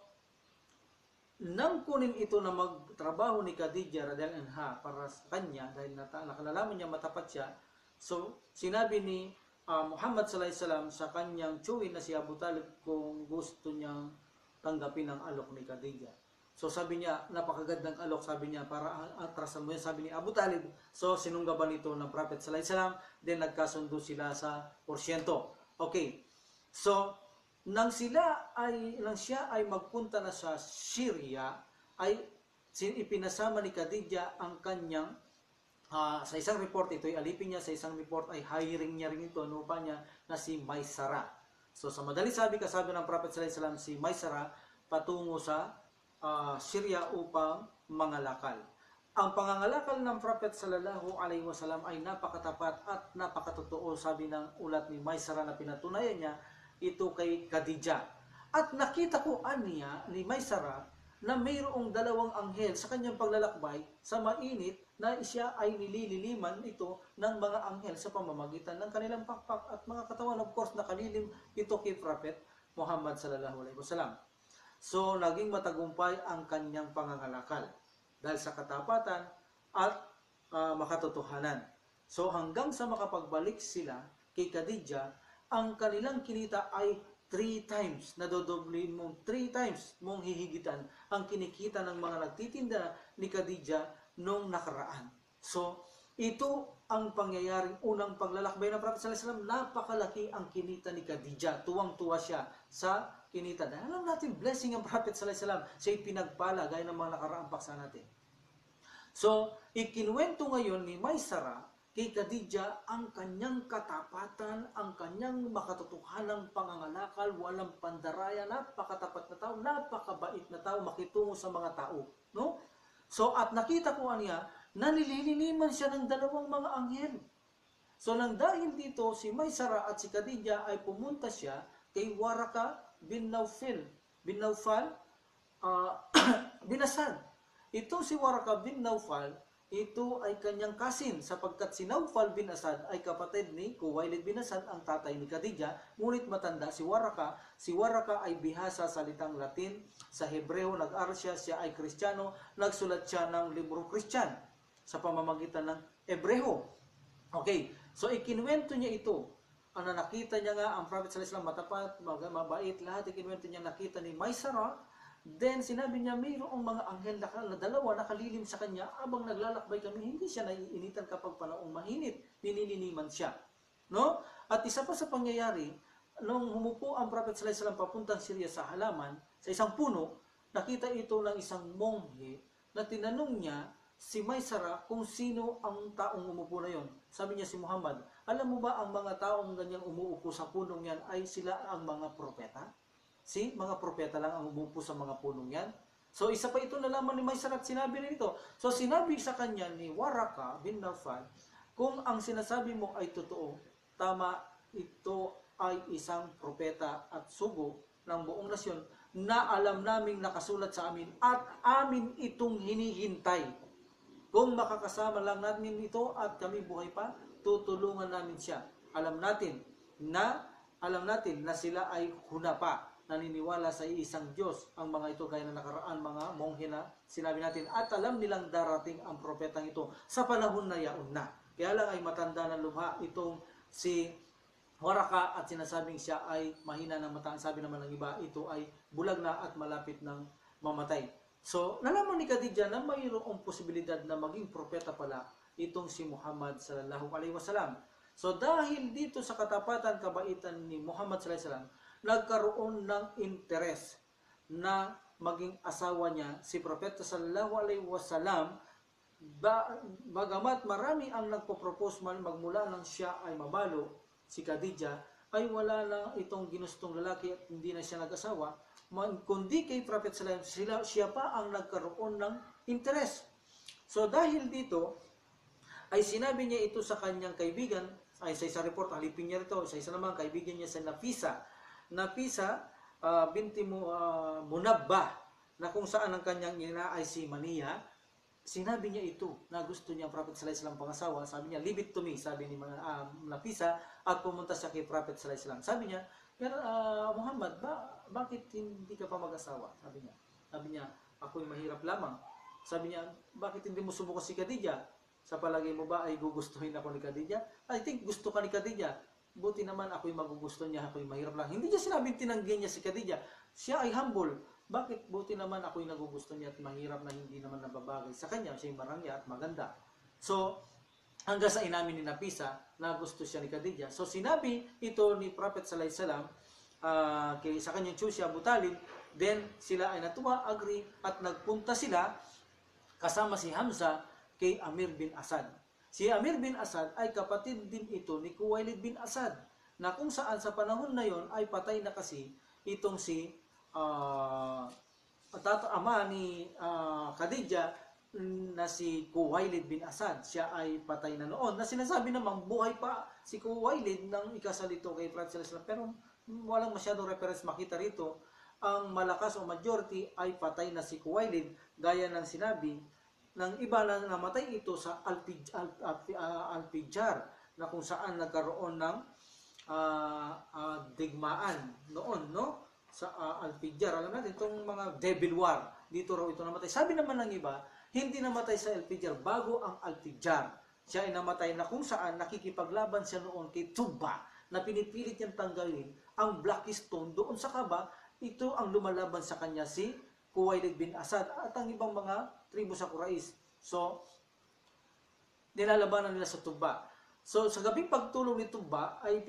nang kunin ito na magtrabaho ni Khadija radhiyallahu anha para sa kanya dahil nakalalaman niya matapat siya. So sinabi ni Muhammad sallallahu alaihi wasallam sa kanyang tiyuhin na si Abu Talib kung gusto niyang tanggapin ang alok ni Khadija. So sabi niya, napakagandang alok, sabi niya, para atrasan mo yan, sabi ni Abu Talib. So sinunggaban ito ng Prophet sallallahu alaihi wasallam, then nagkasundo sila sa porsyento. Okay. So nang siya ay magpunta na sa Syria, ay ipinasama ni Khadija ang kanyang sa isang report, ito ay alipin niya, sa isang report ay hiring niya rin ito, pa niya na si Maysara. So sa madali sabi, kasabi ng Prophet sallallahu alaihi wasallam, si Maysara patungo sa Syria upang mangalakal. Ang pangangalakal ng Prophet sallallahu alaihi wasallam ay napakatapat at napakatotoo, sabi ng ulat ni Maysara na pinatunayan niya ito kay Khadija. At nakita ko niya ni Maysara na mayroong dalawang anghel sa kanyang paglalakbay sa mainit na siya ay nilililiman ito ng mga anghel sa pamamagitan ng kanilang pakpak at mga katawan. Of course, nakalilim ito kay Prophet Muhammad sallallahu alaihi wasallam. So, naging matagumpay ang kanyang pangangalakal dahil sa katapatan at makatotohanan. So, hanggang sa makapagbalik sila kay Khadija, ang kanilang kinita ay 3 times, nadodoble mo, 3 times mong hihigitan ang kinikita ng mga nagtitinda ni Khadija nung nakaraan. So, ito ang pangyayaring unang paglalakbay ng Prophet sallallahu alaihi wasallam. Napakalaki ang kinita ni Khadija. Tuwang-tuwa siya sa kinita. Dahil alam natin, blessing ang Prophet sallallahu alaihi wasallam. Siya'y pinagpala gaya ng mga nakaraang paksa natin. So, ikinuwento ngayon ni Maysara kay Khadija ang kanyang katapatan, ang kanyang makatotohanang pangangalakal, walang pandaraya, napakatapat na tao, napakabait na tao, makitungo sa mga tao. No? So, at nakita ko niya na nililiniman siya ng dalawang mga anghel. So, nang dahil dito, si Maysara at si Khadija ay pumunta siya kay Waraka bin Naufal, bin Asad. Ito si Waraka bin Naufal, ito ay kanyang kasin sapagkat si Naufal bin Asad ay kapatid ni Khuwailid bin Asad, ang tatay ni Khadija, ngunit matanda si Waraka. Si Waraka ay bihasa sa salitang Latin, sa Hebreo, nag-aral siya ay Kristiyano, nagsulat siya ng libro Kristyan sa pamamagitan ng Hebreo. Okay, so ikinuwento niya ito. Ano, nakita niya nga ang Prophet sallallahu alaihi wasallam matapat, mabait, lahat ikinuwento niya, nakita ni Maysara. Then sinabi niya, mayroong mga anghel na dalawa nakalilim sa kanya abang naglalakbay kami. Hindi siya naiinitan kapag panaong mahinit, niniliniman siya. No? At isa pa sa pangyayari, nung humupo ang Prophet sallallahu alaihi wasallam papuntang Syria sa halaman, sa isang puno, nakita ito ng isang monghe na tinanong niya si Maysara kung sino ang taong umupo na yon. Sabi niya si Muhammad, alam mo ba ang mga taong ganyang umuupo sa punong yan ay sila ang mga propeta? Mga propeta lang ang umupo sa mga punong yan. So isa pa ito nalaman ni Maysara at sinabi nito. So sinabi sa kanya ni Waraka bin Nawfal, kung ang sinasabi mo ay totoo, tama, ito ay isang propeta at sugo ng buong nasyon na alam naming nakasulat sa amin at amin itong hinihintay. Kung makakasama lang natin ito at kami buhay pa, tutulungan namin siya. Alam natin na sila ay hunapa, naniniwala sa isang Diyos. Ang mga ito gaya na nakaraan mga monghe na sinabi natin, at alam nilang darating ang propetang ito sa panahon na yaon na. Kaya lang ay matanda na lumha itong si Waraka at sinasabing siya ay mahina ng mata. Sabi naman ng iba, ito ay bulag na at malapit ng mamatay. So, nalaman ni Khadija na mayroong posibilidad na maging propeta pala itong si Muhammad sallallahu alaihi wasallam. So, dahil dito sa katapatan, kabaitan ni Muhammad sallallahu alaihi wasallam, nagkaroon ng interes na maging asawa niya si Propeta sallallahu alaihi wasallam. Bagamat marami ang nagpo-propose man magmula nang siya ay mabalo, si Khadija, ay wala lang itong ginustong lalaki at hindi na siya nag-asawa, kundi kay Prophet sallallahu alaihi wasallam, siya pa ang nagkaroon ng interes. So dahil dito, ay sinabi niya ito sa kanyang kaibigan, ay sa isang report, alipin niya ito, sa isa naman kaibigan niya sa Nafisa binti Munabbah, na kung saan ang kanyang ina ay si Mania. Sinabi niya ito na gusto niya ang Prophet sallallahu alaihi wasallam pangasawa. Sabi niya, leave it to me, sabi ni Nafisa, at pumunta siya kay Prophet sallallahu alaihi wasallam. Sabi niya, Muhammad, bakit hindi ka pa mag-asawa? Sabi niya, ako'y mahirap lamang. Sabi niya, bakit hindi mo subukan si Khadija? Sa palagay mo ba ay gugustuhin ako ni Khadija? I think gusto ka ni Khadija. Buti naman ako'y magugusto niya, ako'y mahirap lang. Hindi niya sinabing tinanggi niya si Khadija. Siya ay humble. Bakit? Buti naman ako'y nagugusto niya at mahirap na hindi naman nababagay sa kanya. Siya'y marangya at maganda. So, hanggang sa inamin ni Nafisa na gusto siya ni Khadija. So, sinabi ito ni Prophet sallallahu alaihi wasallam sa kanyang tiyusya Abu Talib. Then, sila ay natuwa, agree, at nagpunta sila kasama si Hamza kay Amir bin Asad. Si Amir bin Asad ay kapatid din ito ni Khuwailid bin Asad, na kung saan sa panahon na yon ay patay na kasi itong si ama ni Khadija na si Khuwailid bin Asad. Siya ay patay na noon, na sinasabi namang buhay pa si Khuwailid nang ikasalito kay Prophet sallallahu alaihi wasallam, pero walang masyadong reference makita rito. Ang malakas o majority ay patay na si Khuwailid, gaya ng sinabi ng iba na namatay ito sa Al-Fijar, na kung saan nagkaroon ng digmaan noon, no? Sa Al-Fijar. Alam natin, itong mga Devil War, dito raw ito namatay. Sabi naman ng iba, hindi namatay sa Al-Fijar, bago ang Al-Fijar. Siya ay namatay na kung saan nakikipaglaban siya noon kay Tuba, na pinipilit niyang tanggalin ang Black Stone doon sa Kaaba. Ito ang lumalaban sa kanya si Khuwailid bin Asad at ang ibang mga tribo sa Quraysh. So, nilalabanan nila sa Tuba. So, sa gabing pagtulog ni Tuba ay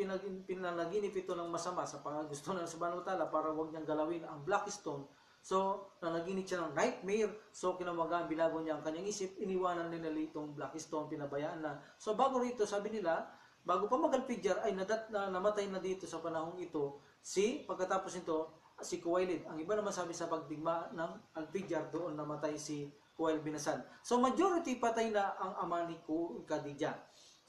pinanaginip ito ng masama sa gusto ng Subhanahu wa Ta'ala para huwag niyang galawin ang Black Stone. So, nanaginip siya ng nightmare. So, kinamagaan, binago niya ang kanyang isip. Iniwanan nila itong Black Stone, pinabayaan na. So, bago rito, sabi nila, bago pa mag-Al-Fijar ay namatay na dito sa panahong ito pagkatapos nito, si Khuwailid. Ang iba naman sabi sa pagdigma ng Al-Fijar, doon namatay si Khuwailid bin Asad. So majority patay na ang ama ni Khadija.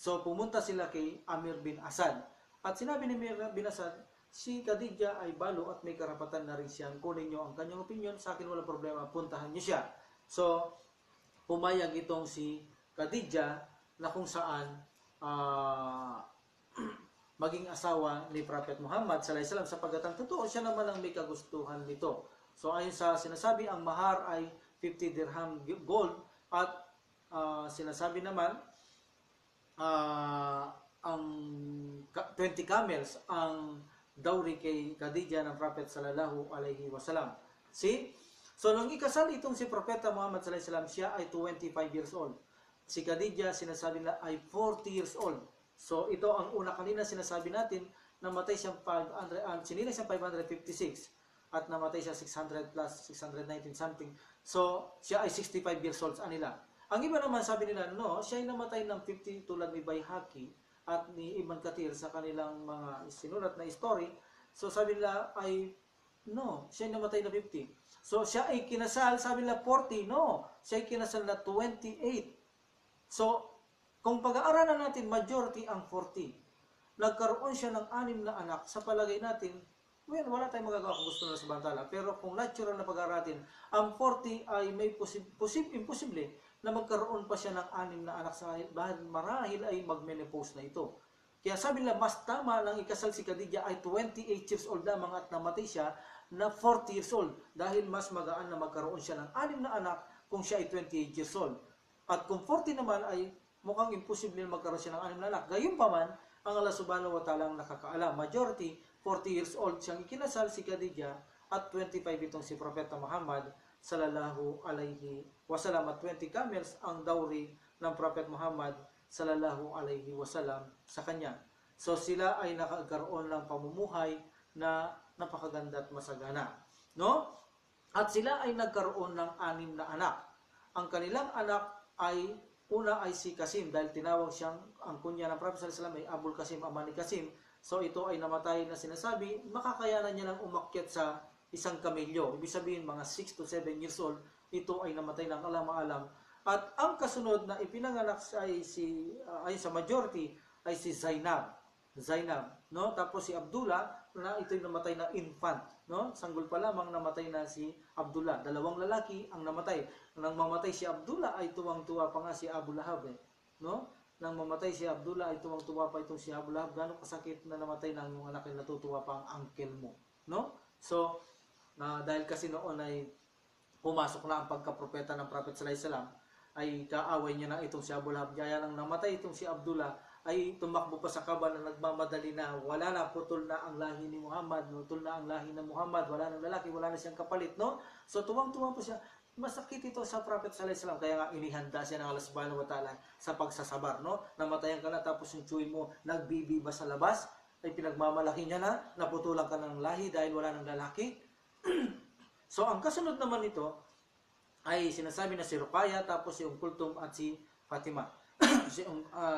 So pumunta sila kay Amir bin Asad. At sinabi ni Amir bin Asad, si Khadija ay balo at may karapatan na rin siyang kunin niyo ang kanyang opinion. Sa akin walang problema, puntahan niyo siya. So pumayag itong si Khadija na kung saan maging asawa ni Prophet Muhammad sallallahu alaihi wasallam, sapagkat ang totoo siya naman ang may kagustuhan nito. So ayon sa sinasabi, ang mahar ay 50 dirham gold at sinasabi naman ang 20 camels ang dowry kay Khadija ng Prophet sallallahu alaihi wasallam. So nung ikasal itong si Propeta Muhammad sallallahu alaihi wasallam, siya ay 25 years old. Si Khadija sinasabi na ay 40 years old. So ito ang una kanina sinasabi natin namatay siyang 500, sinila siyang 556 at namatay siya 600 plus 619 something. So siya ay 65 years old sa nila. Ang iba naman sabi nila, no, siya ay namatay ng 50 tulad ni Bayhaqi at ni Ibn Kathir sa kanilang mga sinulat na story. So sabi nila ay no, siya ay namatay na 50. So siya ay kinasal, sabi nila 40, no, siya ay kinasal na 28. So kung pag-aaralan natin, majority ang 40. Nagkaroon siya ng 6 na anak. Sa palagay natin, well, wala tayong magagawa kung gusto na sa bantala. Pero kung natural na pag-aaralan, ang 40 ay may imposible na magkaroon pa siya ng 6 na anak sa dahil marahil ay mag-menopause na ito. Kaya sabi nila, mas tama lang ikasal si Khadija ay 28 years old lamang at namatay siya na 40 years old. Dahil mas magaan na magkaroon siya ng 6 na anak kung siya ay 28 years old. At kung 40 naman ay mukhang imposible na magkaroon siya ng 6 na anak. Gayunpaman, ang Allah subhanahu wa ta'ala ang nakakaalam. Majority, 40 years old siyang ikinasal si Khadija at 25 itong si Propeta Muhammad sallallahu alaihi wasallam at 20 camels ang dowry ng Prophet Muhammad sallallahu alaihi wasallam sa kanya. So sila ay nakakaroon ng pamumuhay na napakaganda at masagana, no? At sila ay nagkaroon ng 6 na anak. Ang kanilang anak ay una ay si Qasim dahil tinawag siyang ang kunya ng Prophet sallallahu alaihi wasallam ay Abul Qasim, ama ni Qasim. So ito ay namatay na sinasabi, makakayanan niya ng umakyat sa isang kamelyo. Ibig sabihin mga 6 to 7 years old, ito ay namatay ng alam-alam. At ang kasunod na ipinanganak ay sa majority ay si Zainab, no? Tapos si Abdullah na ito'y namatay na infant, no? Sanggol pa lamang namatay na si Abdullah. 2 lalaki ang namatay. Nang mamatay si Abdullah ay tuwang-tuwa pa nga si Abu Lahab, no? Nang mamatay si Abdullah ay tuwang-tuwa pa itong si Abu Lahab. Gano'ng kasakit na namatay na yung anak na natutuwa pa ang uncle mo, no? So dahil kasi noon ay pumasok na ang pagkapropeta ng Prophet sallallahu alaihi wasallam, ay kaaway niya na itong si Abu Lahab. Kaya nang namatay itong si Abdullah, ay tumakbo pa sa Kaaba na nagmamadali na wala na, putol na ang lahi ni Muhammad, putol na ang lahi ng Muhammad, wala nang lalaki, wala na siyang kapalit, no? So tuwang-tuwang po siya. Masakit ito sa Prophet sallallahu alaihi wasallam, kaya nga inihanda siya ng Allah subhanahu wa ta'ala sa pagsasabar, no? Namatayan ka na tapos yung tsuy mo nagbibiba sa labas, ay pinagmamalaki niya na, naputulan ka ng lahi dahil wala nang lalaki. So ang kasunod naman nito ay sinasabi na si Ruqayya, tapos si Kulthum at si Fatima.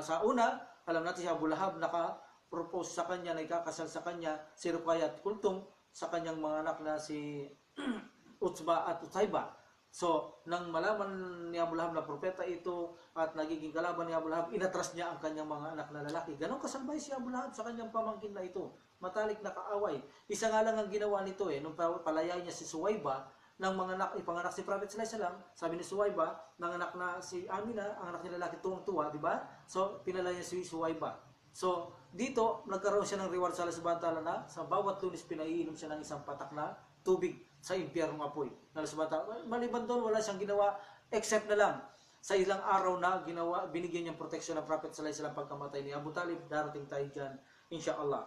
Sa una, alam natin si Abu Lahab naka-propose sa kanya, na ikakasal sa kanya si Ruqayya at Kulthum sa kanyang mga anak na si Utbah at Utayba. So, nang malaman ni Abu Lahab na propeta ito at nagiging kalaban ni Abu Lahab, inatras niya ang kanyang mga anak na lalaki. Ganon kasalbay si Abu Lahab sa kanyang pamangkin na ito. Matalik na kaaway. Isa nga lang ang ginawa nito nung palayay niya si Suwayba ng mga anak, ipanganak si Prophet sallallahu alaihi wasallam. Sabi ni Suwayba, nanganak na si Amina, ang anak niya lalaki, tuwang-tuwa, di ba? So, pinalaya niya si Suwayba. So, dito, nagkaroon siya ng reward sa Allah subhanahu wa ta'ala na sa bawat Lunes pinaiinom siya ng isang patak na tubig sa impyernong apoy. Maliban doon, wala siyang ginawa except na lang sa ilang araw na binigyan niyang proteksyon ng Prophet sallallahu alaihi wasallam pagkamatay ni Abu Talib. Darating tayo dyan, inshallah.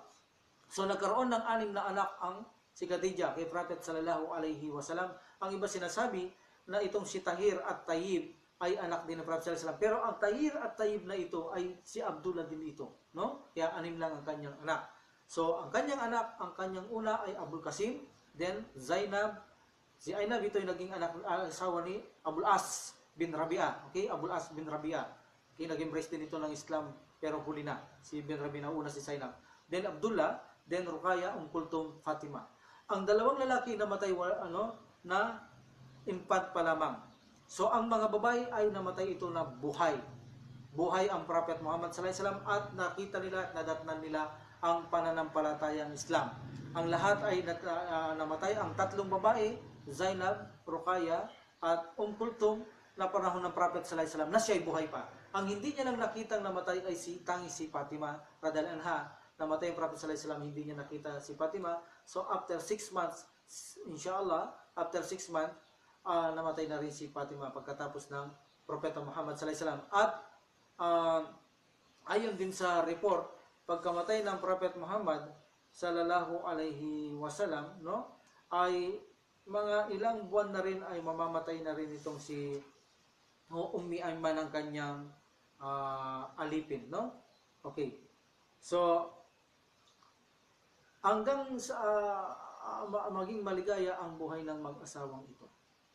So nagkaroon ng 6 na anak ang si Khadija kay Prophet sallallahu alaihi wasallam. Ang iba sinasabi na itong si Tahir at Tayyib ay anak din ng Prophet sallallahu alaihi wasallam. Pero ang Tahir at Tayyib na ito ay si Abdullah din ito, no? Kaya 6 lang ang kanyang anak. So ang kanyang anak, ang kanyang una ay Abul Qasim, then Zainab. Si Zainab ito ay naging asawa ni Abul As bin Rabi'ah. Okay, Abul As bin Rabi'ah. Okay, nag-embrace din ito ng Islam pero huli na. Si bin Rabi'ah una si Zainab. Then Abdullah, then Ruqayya, Kulthum, Fatima. Ang 2 lalaki namatay na infant pa lamang. So ang mga babae ay namatay ito na buhay. Buhay ang Prophet Muhammad sallallahu alaihi wasallam at nakita nila at nadatnan nila ang pananampalatayang Islam. Ang lahat ay namatay. Ang 3 babae, Zainab, Ruqayya at Kulthum, na panahon ng Prophet sallallahu alaihi wasallam na siya ay buhay pa. Ang hindi niya lang nakitang namatay ay si Fatima radhiyallahu anha. Namatay ang Prophet sallallahu alaihi wasallam, hindi niya nakita si Fatima. So after 6 months, inshallah, after 6 months, namatay na rin si Fatima pagkatapos ng Propeta Muhammad sallallahu alaihi wasallam. At ayon din sa report, pagkamatay ng Prophet Muhammad sallallahu alaihi wasallam, no, ay mga ilang buwan na rin ay mamamatay na rin itong si Ummi Ayman ng kanyang alipin, no? Okay. So hanggang sa maging maligaya ang buhay ng mag-asawang ito.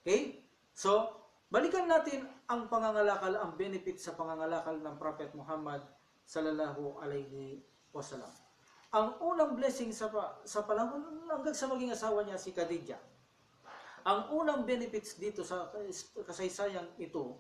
Okay? So, balikan natin ang pangangalakal, ang benefit sa pangangalakal ng Prophet Muhammad sallallahu alaihi wasallam. Ang unang blessing sa panahon hanggang sa maging asawa niya si Khadijah. Ang unang benefits dito sa kasaysayang ito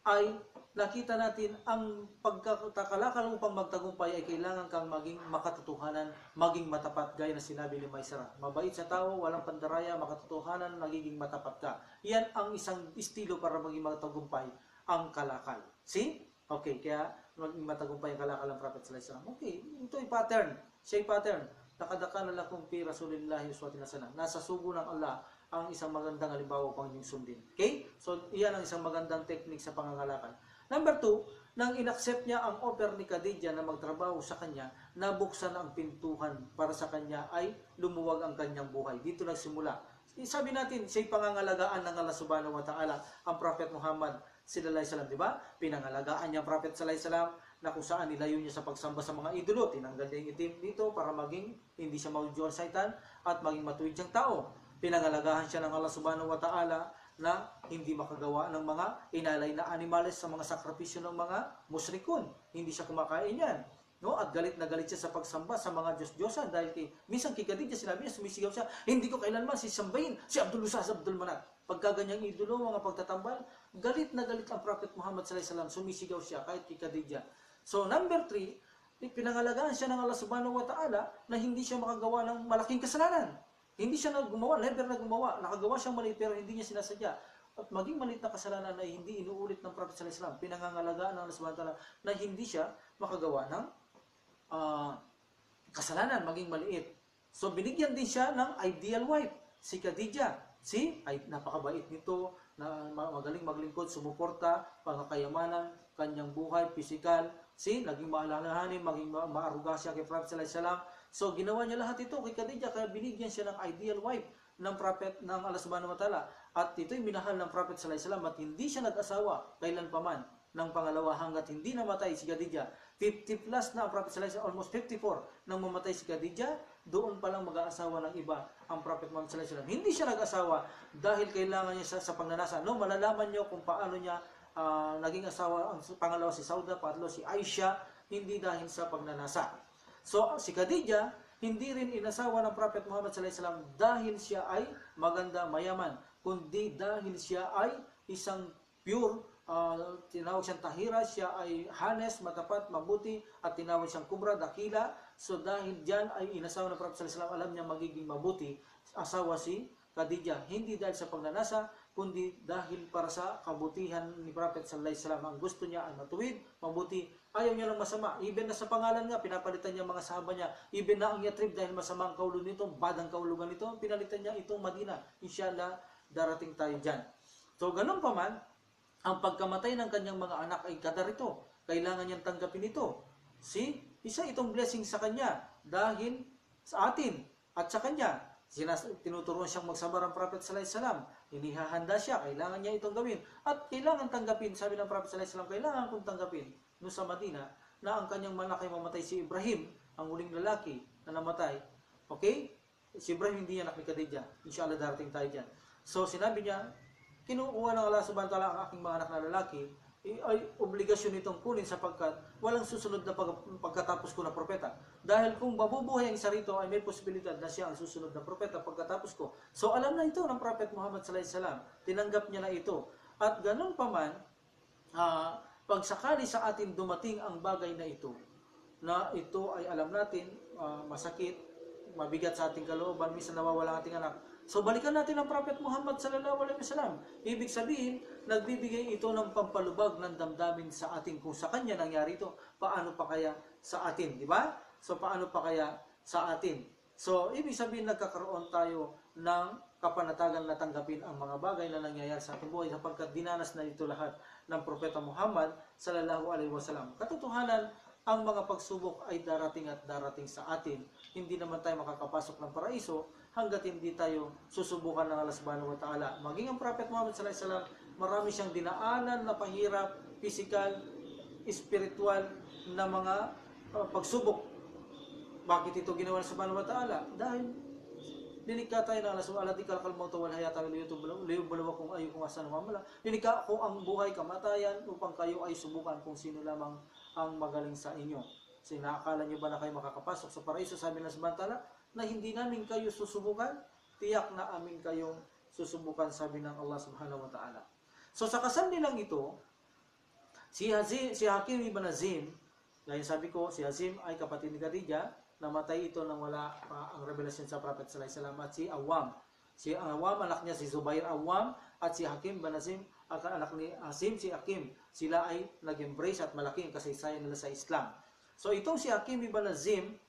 ay nakita natin ang pagkakalakal upang magtagumpay ay kailangan kang maging makatotohanan, maging matapat gaya na sinabi ni Maysara. Mabait sa tao, walang pandaraya, makatotohanan, nagiging matapat ka. Yan ang isang estilo para maging matagumpay ang kalakal. See? Okay, kaya maging matagumpay ang kalakal ng Prophet sallallahu alaihi wasallam. Okay, ito ay pattern. Siya ay pattern. Nakadaka na lakum fi Rasulillahi uswatun hasanah. Nasa sugo ng Allah ang isang magandang halimbawa pang inyong sundin. Okay? So, iyan ang isang magandang technique sa pangangalakal. Number 2, nang inaccept niya ang offer ni Khadijah na magtrabaho sa kanya, nabuksan ang pintuhan para sa kanya ay lumuwag ang kanyang buhay. Dito nagsimula. Sabi natin, siya'y pangangalagaan ng Allah subhanahu wa ta'ala, ang Prophet Muhammad sallallahu alaihi wasallam, di ba? Pinangalagaan niya ang Prophet sallallahu alaihi wasallam na kung saan nilayo niya sa pagsamba sa mga idolo. Tinanggal niya yung itim dito para maging hindi siya maudyuan sa saitan at maging matuwid siyang tao. Pinangalagahan siya ng Allah subhanahu wa ta'ala na hindi makagawa ng mga inalay na animales sa mga sakripisyo ng mga musrikun. Hindi siya kumakain yan. No? At galit na galit siya sa pagsamba sa mga Diyos-Diyosan dahil minsan kay Khadijah sinabi niya, sumisigaw siya, hindi ko kailanman sisambahin si Abdul Uzza sa Abdul Manat. Pagkaganyang idolo, mga pagtatambal, galit na galit ang Prophet Muhammad sallallahu alaihi wasallam, sumisigaw siya kahit kay Khadijah. So number 3, pinangalagaan siya ng Allah subhanahu wa ta'ala na hindi siya makagawa ng malaking kasalanan. Hindi siya gumawa, never na gumawa. Nakagawa siyang mali pero hindi niya sinasadya. At maging maliit na kasalanan ay hindi inuulit ng Prophet sallallahu alaihi wasallam. Pinangangalagaan ng Allah subhanahu wa ta'ala na hindi siya makagawa ng kasalanan, maging maliit. So binigyan din siya ng ideal wife, si Khadijah. Ay napakabait nito, na magaling maglingkod, sumuporta, pangkayamanan, kanyang buhay, physical. Naging maalalahanin, maging maaruga siya kay Prophet sallallahu alaihi wasallam. So ginawa niya lahat ito kay Khadijah, kaya binigyan siya ng ideal wife ng Prophet ng Allah subhanahu wa ta'ala. At ito'y minahal ng Prophet sallallahu alaihi wasallam at hindi siya nag-asawa kailanpaman ng pangalawa hanggat hindi namatay si Khadijah. 50 plus na ang Prophet sallallahu alaihi wasallam, almost 54 nang mamatay si Khadijah, doon pa lang mag-aasawa ng iba ang Prophet Muhammad sallallahu alaihi wasallam. Hindi siya nag-asawa dahil kailangan niya sa pagnanasa. No, malalaman niyo kung paano niya naging asawa. Ang pangalawa si Sauda, pangatlo si Aisha, hindi dahil sa pagnanasa. So, si Khadijah, hindi rin inasawa ng Prophet Muhammad sallallahu alaihi wasallam dahil siya ay maganda, mayaman, kundi dahil siya ay isang pure, tinawag siyang tahira, siya ay hanes, matapat, mabuti, at tinawag siyang kubra, dakila. So, dahil diyan ay inasawa ng Prophet sallallahu alaihi wasallam, alam niya magiging mabuti, asawa si Khadijah. Hindi dahil sa pagnanasa, kundi dahil para sa kabutihan ni Prophet sallallahu alaihi wasallam. Ang gusto niya ay matuwid, mabuti, ayaw niya lang masama. Even na sa pangalan nga, pinapalitan niya mga sahaba niya. Even na ang Yatrib dahil masama ang kaulo nito, badang kaulugan nito, pinalitan niya itong Madina. Inshallah, darating tayo dyan. So, ganun pa man, ang pagkamatay ng kanyang mga anak ay kadarito. Kailangan niyang tanggapin ito. Isa itong blessing sa kanya dahil sa atin at sa kanya. Tinuturuan siyang magsabar ang Prophet sallallahu alaihi wasallam. Inihahanda siya, kailangan niya itong gawin. At kailangan tanggapin, sabi ng Prophet sallallahu alaihi wasallam, kailangan kong tanggapin no sa Madina na ang kanyang malaki mamatay si Ibrahim, ang huling lalaki na namatay. Okay? Si Ibrahim hindi anak ni Khadijah. Inshallah darating tayo dyan. So sinabi niya, kinukuha ng Allah subhanahu wa ta'ala ang aking mga anak na lalaki, ay obligasyon nitong kunin sapagkat walang susunod na pagkatapos ko na propeta. Dahil kung mabubuhay ang isa rito ay may posibilidad na siya ang susunod na propeta pagkatapos ko. So alam na ito ng Prophet Muhammad sallallahu alaihi wasallam. Tinanggap niya na ito. At ganun pa man, pag sakali sa atin dumating ang bagay na ito ay alam natin, masakit, mabigat sa ating kalooban, minsan nawawala ang ating anak. So balikan natin ang Prophet Muhammad sallallahu alaihi wasallam. Ibig sabihin, nagbibigay ito ng pampalubag ng damdamin sa atin. Kung sa kanya nangyari ito, paano pa kaya sa atin, di ba? So paano pa kaya sa atin? So ibig sabihin, nagkakaroon tayo ng kapanatagan na tanggapin ang mga bagay na nangyayari sa ating buhay sapagkat dinanas na ito lahat ng Propeta Muhammad sallallahu alaihi wasallam. Katotohanan, ang mga pagsubok ay darating at darating sa atin. Hindi naman tayo makakapasok ng paraiso hanggat hindi tayo susubukan ng Allah subhanahu wa ta'ala. Maging ang Prophet Muhammad sallallahu alaihi wasallam, marami siyang dinaanan na pahirap, physical, spiritual na mga pagsubok. Bakit ito ginawa sa Subhanahu wa Ta'ala? Dahil nilikha tayo ng Allah subhanahu wa ta'ala, kalkal mauta wal hayata liyubluwa kung ayo kung asan mamala. Nilikha ko ang buhay kamatayan upang kayo ay subukan kung sino lamang ang magaling sa inyo. Sinakala niyo ba na kayo makakapasok sa paraiso? Sabi ng Subhanahu wa Ta'ala na hindi namin kayo susubukan, tiyak na amin kayong susubukan, sabi ng Allah subhanahu wa ta'ala. So sa kasal nilang ito, si Hakim ibn Hazim, dahil sabi ko, si Hazim ay kapatid ni Khadijah, namatay ito nang wala pa ang revelasyon sa Prophet sallallahu alaihi wasallam, at si Awam. Si Awam, anak niya si Zubair Awam, at si Hakim bin Hazim, anak ni Hazim, si Hakim. Sila ay nag-embrace at malaking kasaysayan nila sa Islam. So itong si Hakim ibn Hazim,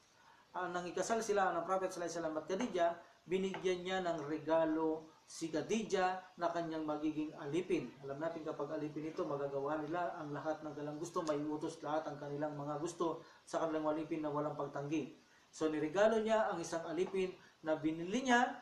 nang ikasal sila ng Prophet sallallahu alaihi wasallam at Khadijah, binigyan niya ng regalo si Khadijah na kanyang magiging alipin. Alam natin kapag alipin ito, magagawa nila ang lahat ng kanilang gusto, may utos lahat ang kanilang mga gusto sa kanilang alipin na walang pagtanggi. So niregalo niya ang isang alipin na binili niya.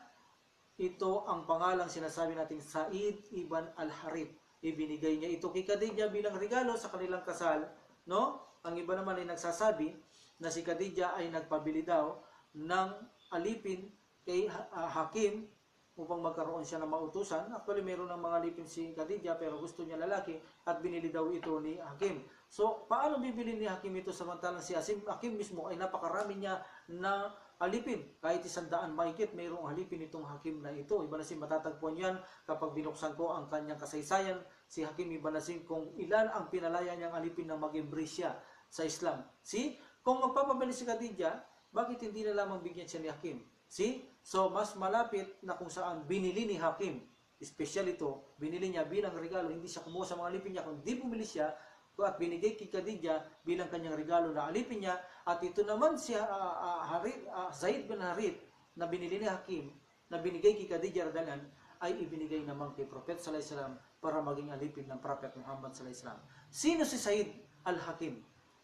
Ito ang pangalang sinasabi nating Said ibn al-Harith. Ibinigay niya ito kay Khadijah bilang regalo sa kanilang kasal, no? Ang iba naman ay nagsasabi na si Khadijah ay nagpabili daw ng alipin kay Hakim upang magkaroon siya ng mautusan. Actually, meron ng mga alipin si Khadijah pero gusto niya lalaki at binili daw ito ni Hakim. So, paano bibili ni Hakim ito samantalang si Hakim mismo ay napakarami niya na alipin? Kahit 100 mahigit, mayroong alipin itong Hakim na ito. Ibn Hazim, matatagpuan yan kapag binuksan ko ang kanyang kasaysayan. Si Hakim Ibn Hazim, kung ilan ang pinalaya niyang alipin na mag-embrace siya sa Islam. See? Kung magpapabili si Khadijah, bakit hindi na lamang bigyan siya ni Hakim? See? So, mas malapit na kung saan binili ni Hakim. Special ito, binili niya bilang regalo. Hindi siya kumuha sa mga alipin niya, kundi bumili siya at binigay kay Khadijah bilang kanyang regalo na alipin niya. At ito naman si Zaid bin Harith na binili ni Hakim, na binigay kay Khadijah radhiyallahu anha, ay ibinigay naman kay Prophet sallallahu alaihi wasallam para maging alipin ng Prophet Muhammad sallallahu alaihi wasallam. Sino si Zaid al-Hakim?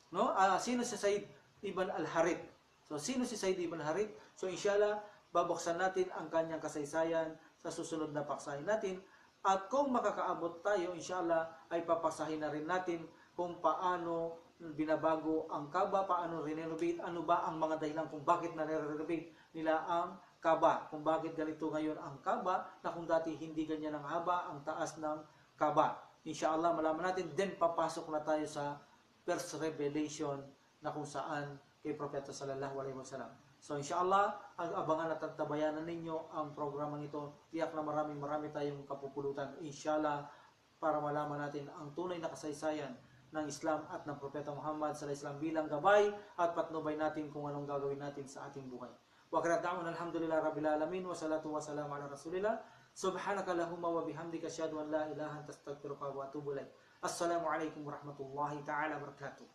No? Sino si Zaid ibn al-Harith? So, sino si Zaid ibn Harith? So, inshallah, babuksan natin ang kanyang kasaysayan sa susunod na paksahin natin. At kung makakaabot tayo, inshallah, ay papasahin na rin natin kung paano binabago ang Kaaba, paano renovate, ano ba ang mga dahilan kung bakit na-renovate nila ang Kaaba, kung bakit ganito ngayon ang Kaaba, na kung dati hindi ganyan ang haba, ang taas ng Kaaba. Inshallah, malaman natin, then papasok na tayo sa first revelation na kung saan kay Propeta sallallahu alaihi wasallam. So inshallah, ang abangan at tabayanan ninyo ang programang ito. Tiyak na marami tayong kapupulutan, inshallah, para malaman natin ang tunay na kasaysayan ng Islam at ng Propeta Muhammad sallallahu alaihi wasallam bilang gabay at patnubay natin kung anong gagawin natin sa ating buhay. Wa qada'un alhamdulillah rabbil alamin wa salatu wa salam ala rasulillah. Subhanaka lahumma wa bihamdika asyhadu an la ilaha illa anta astaghfiruka wa atubu ilaik. Assalamu alaikum warahmatullahi taala wabarakatuh.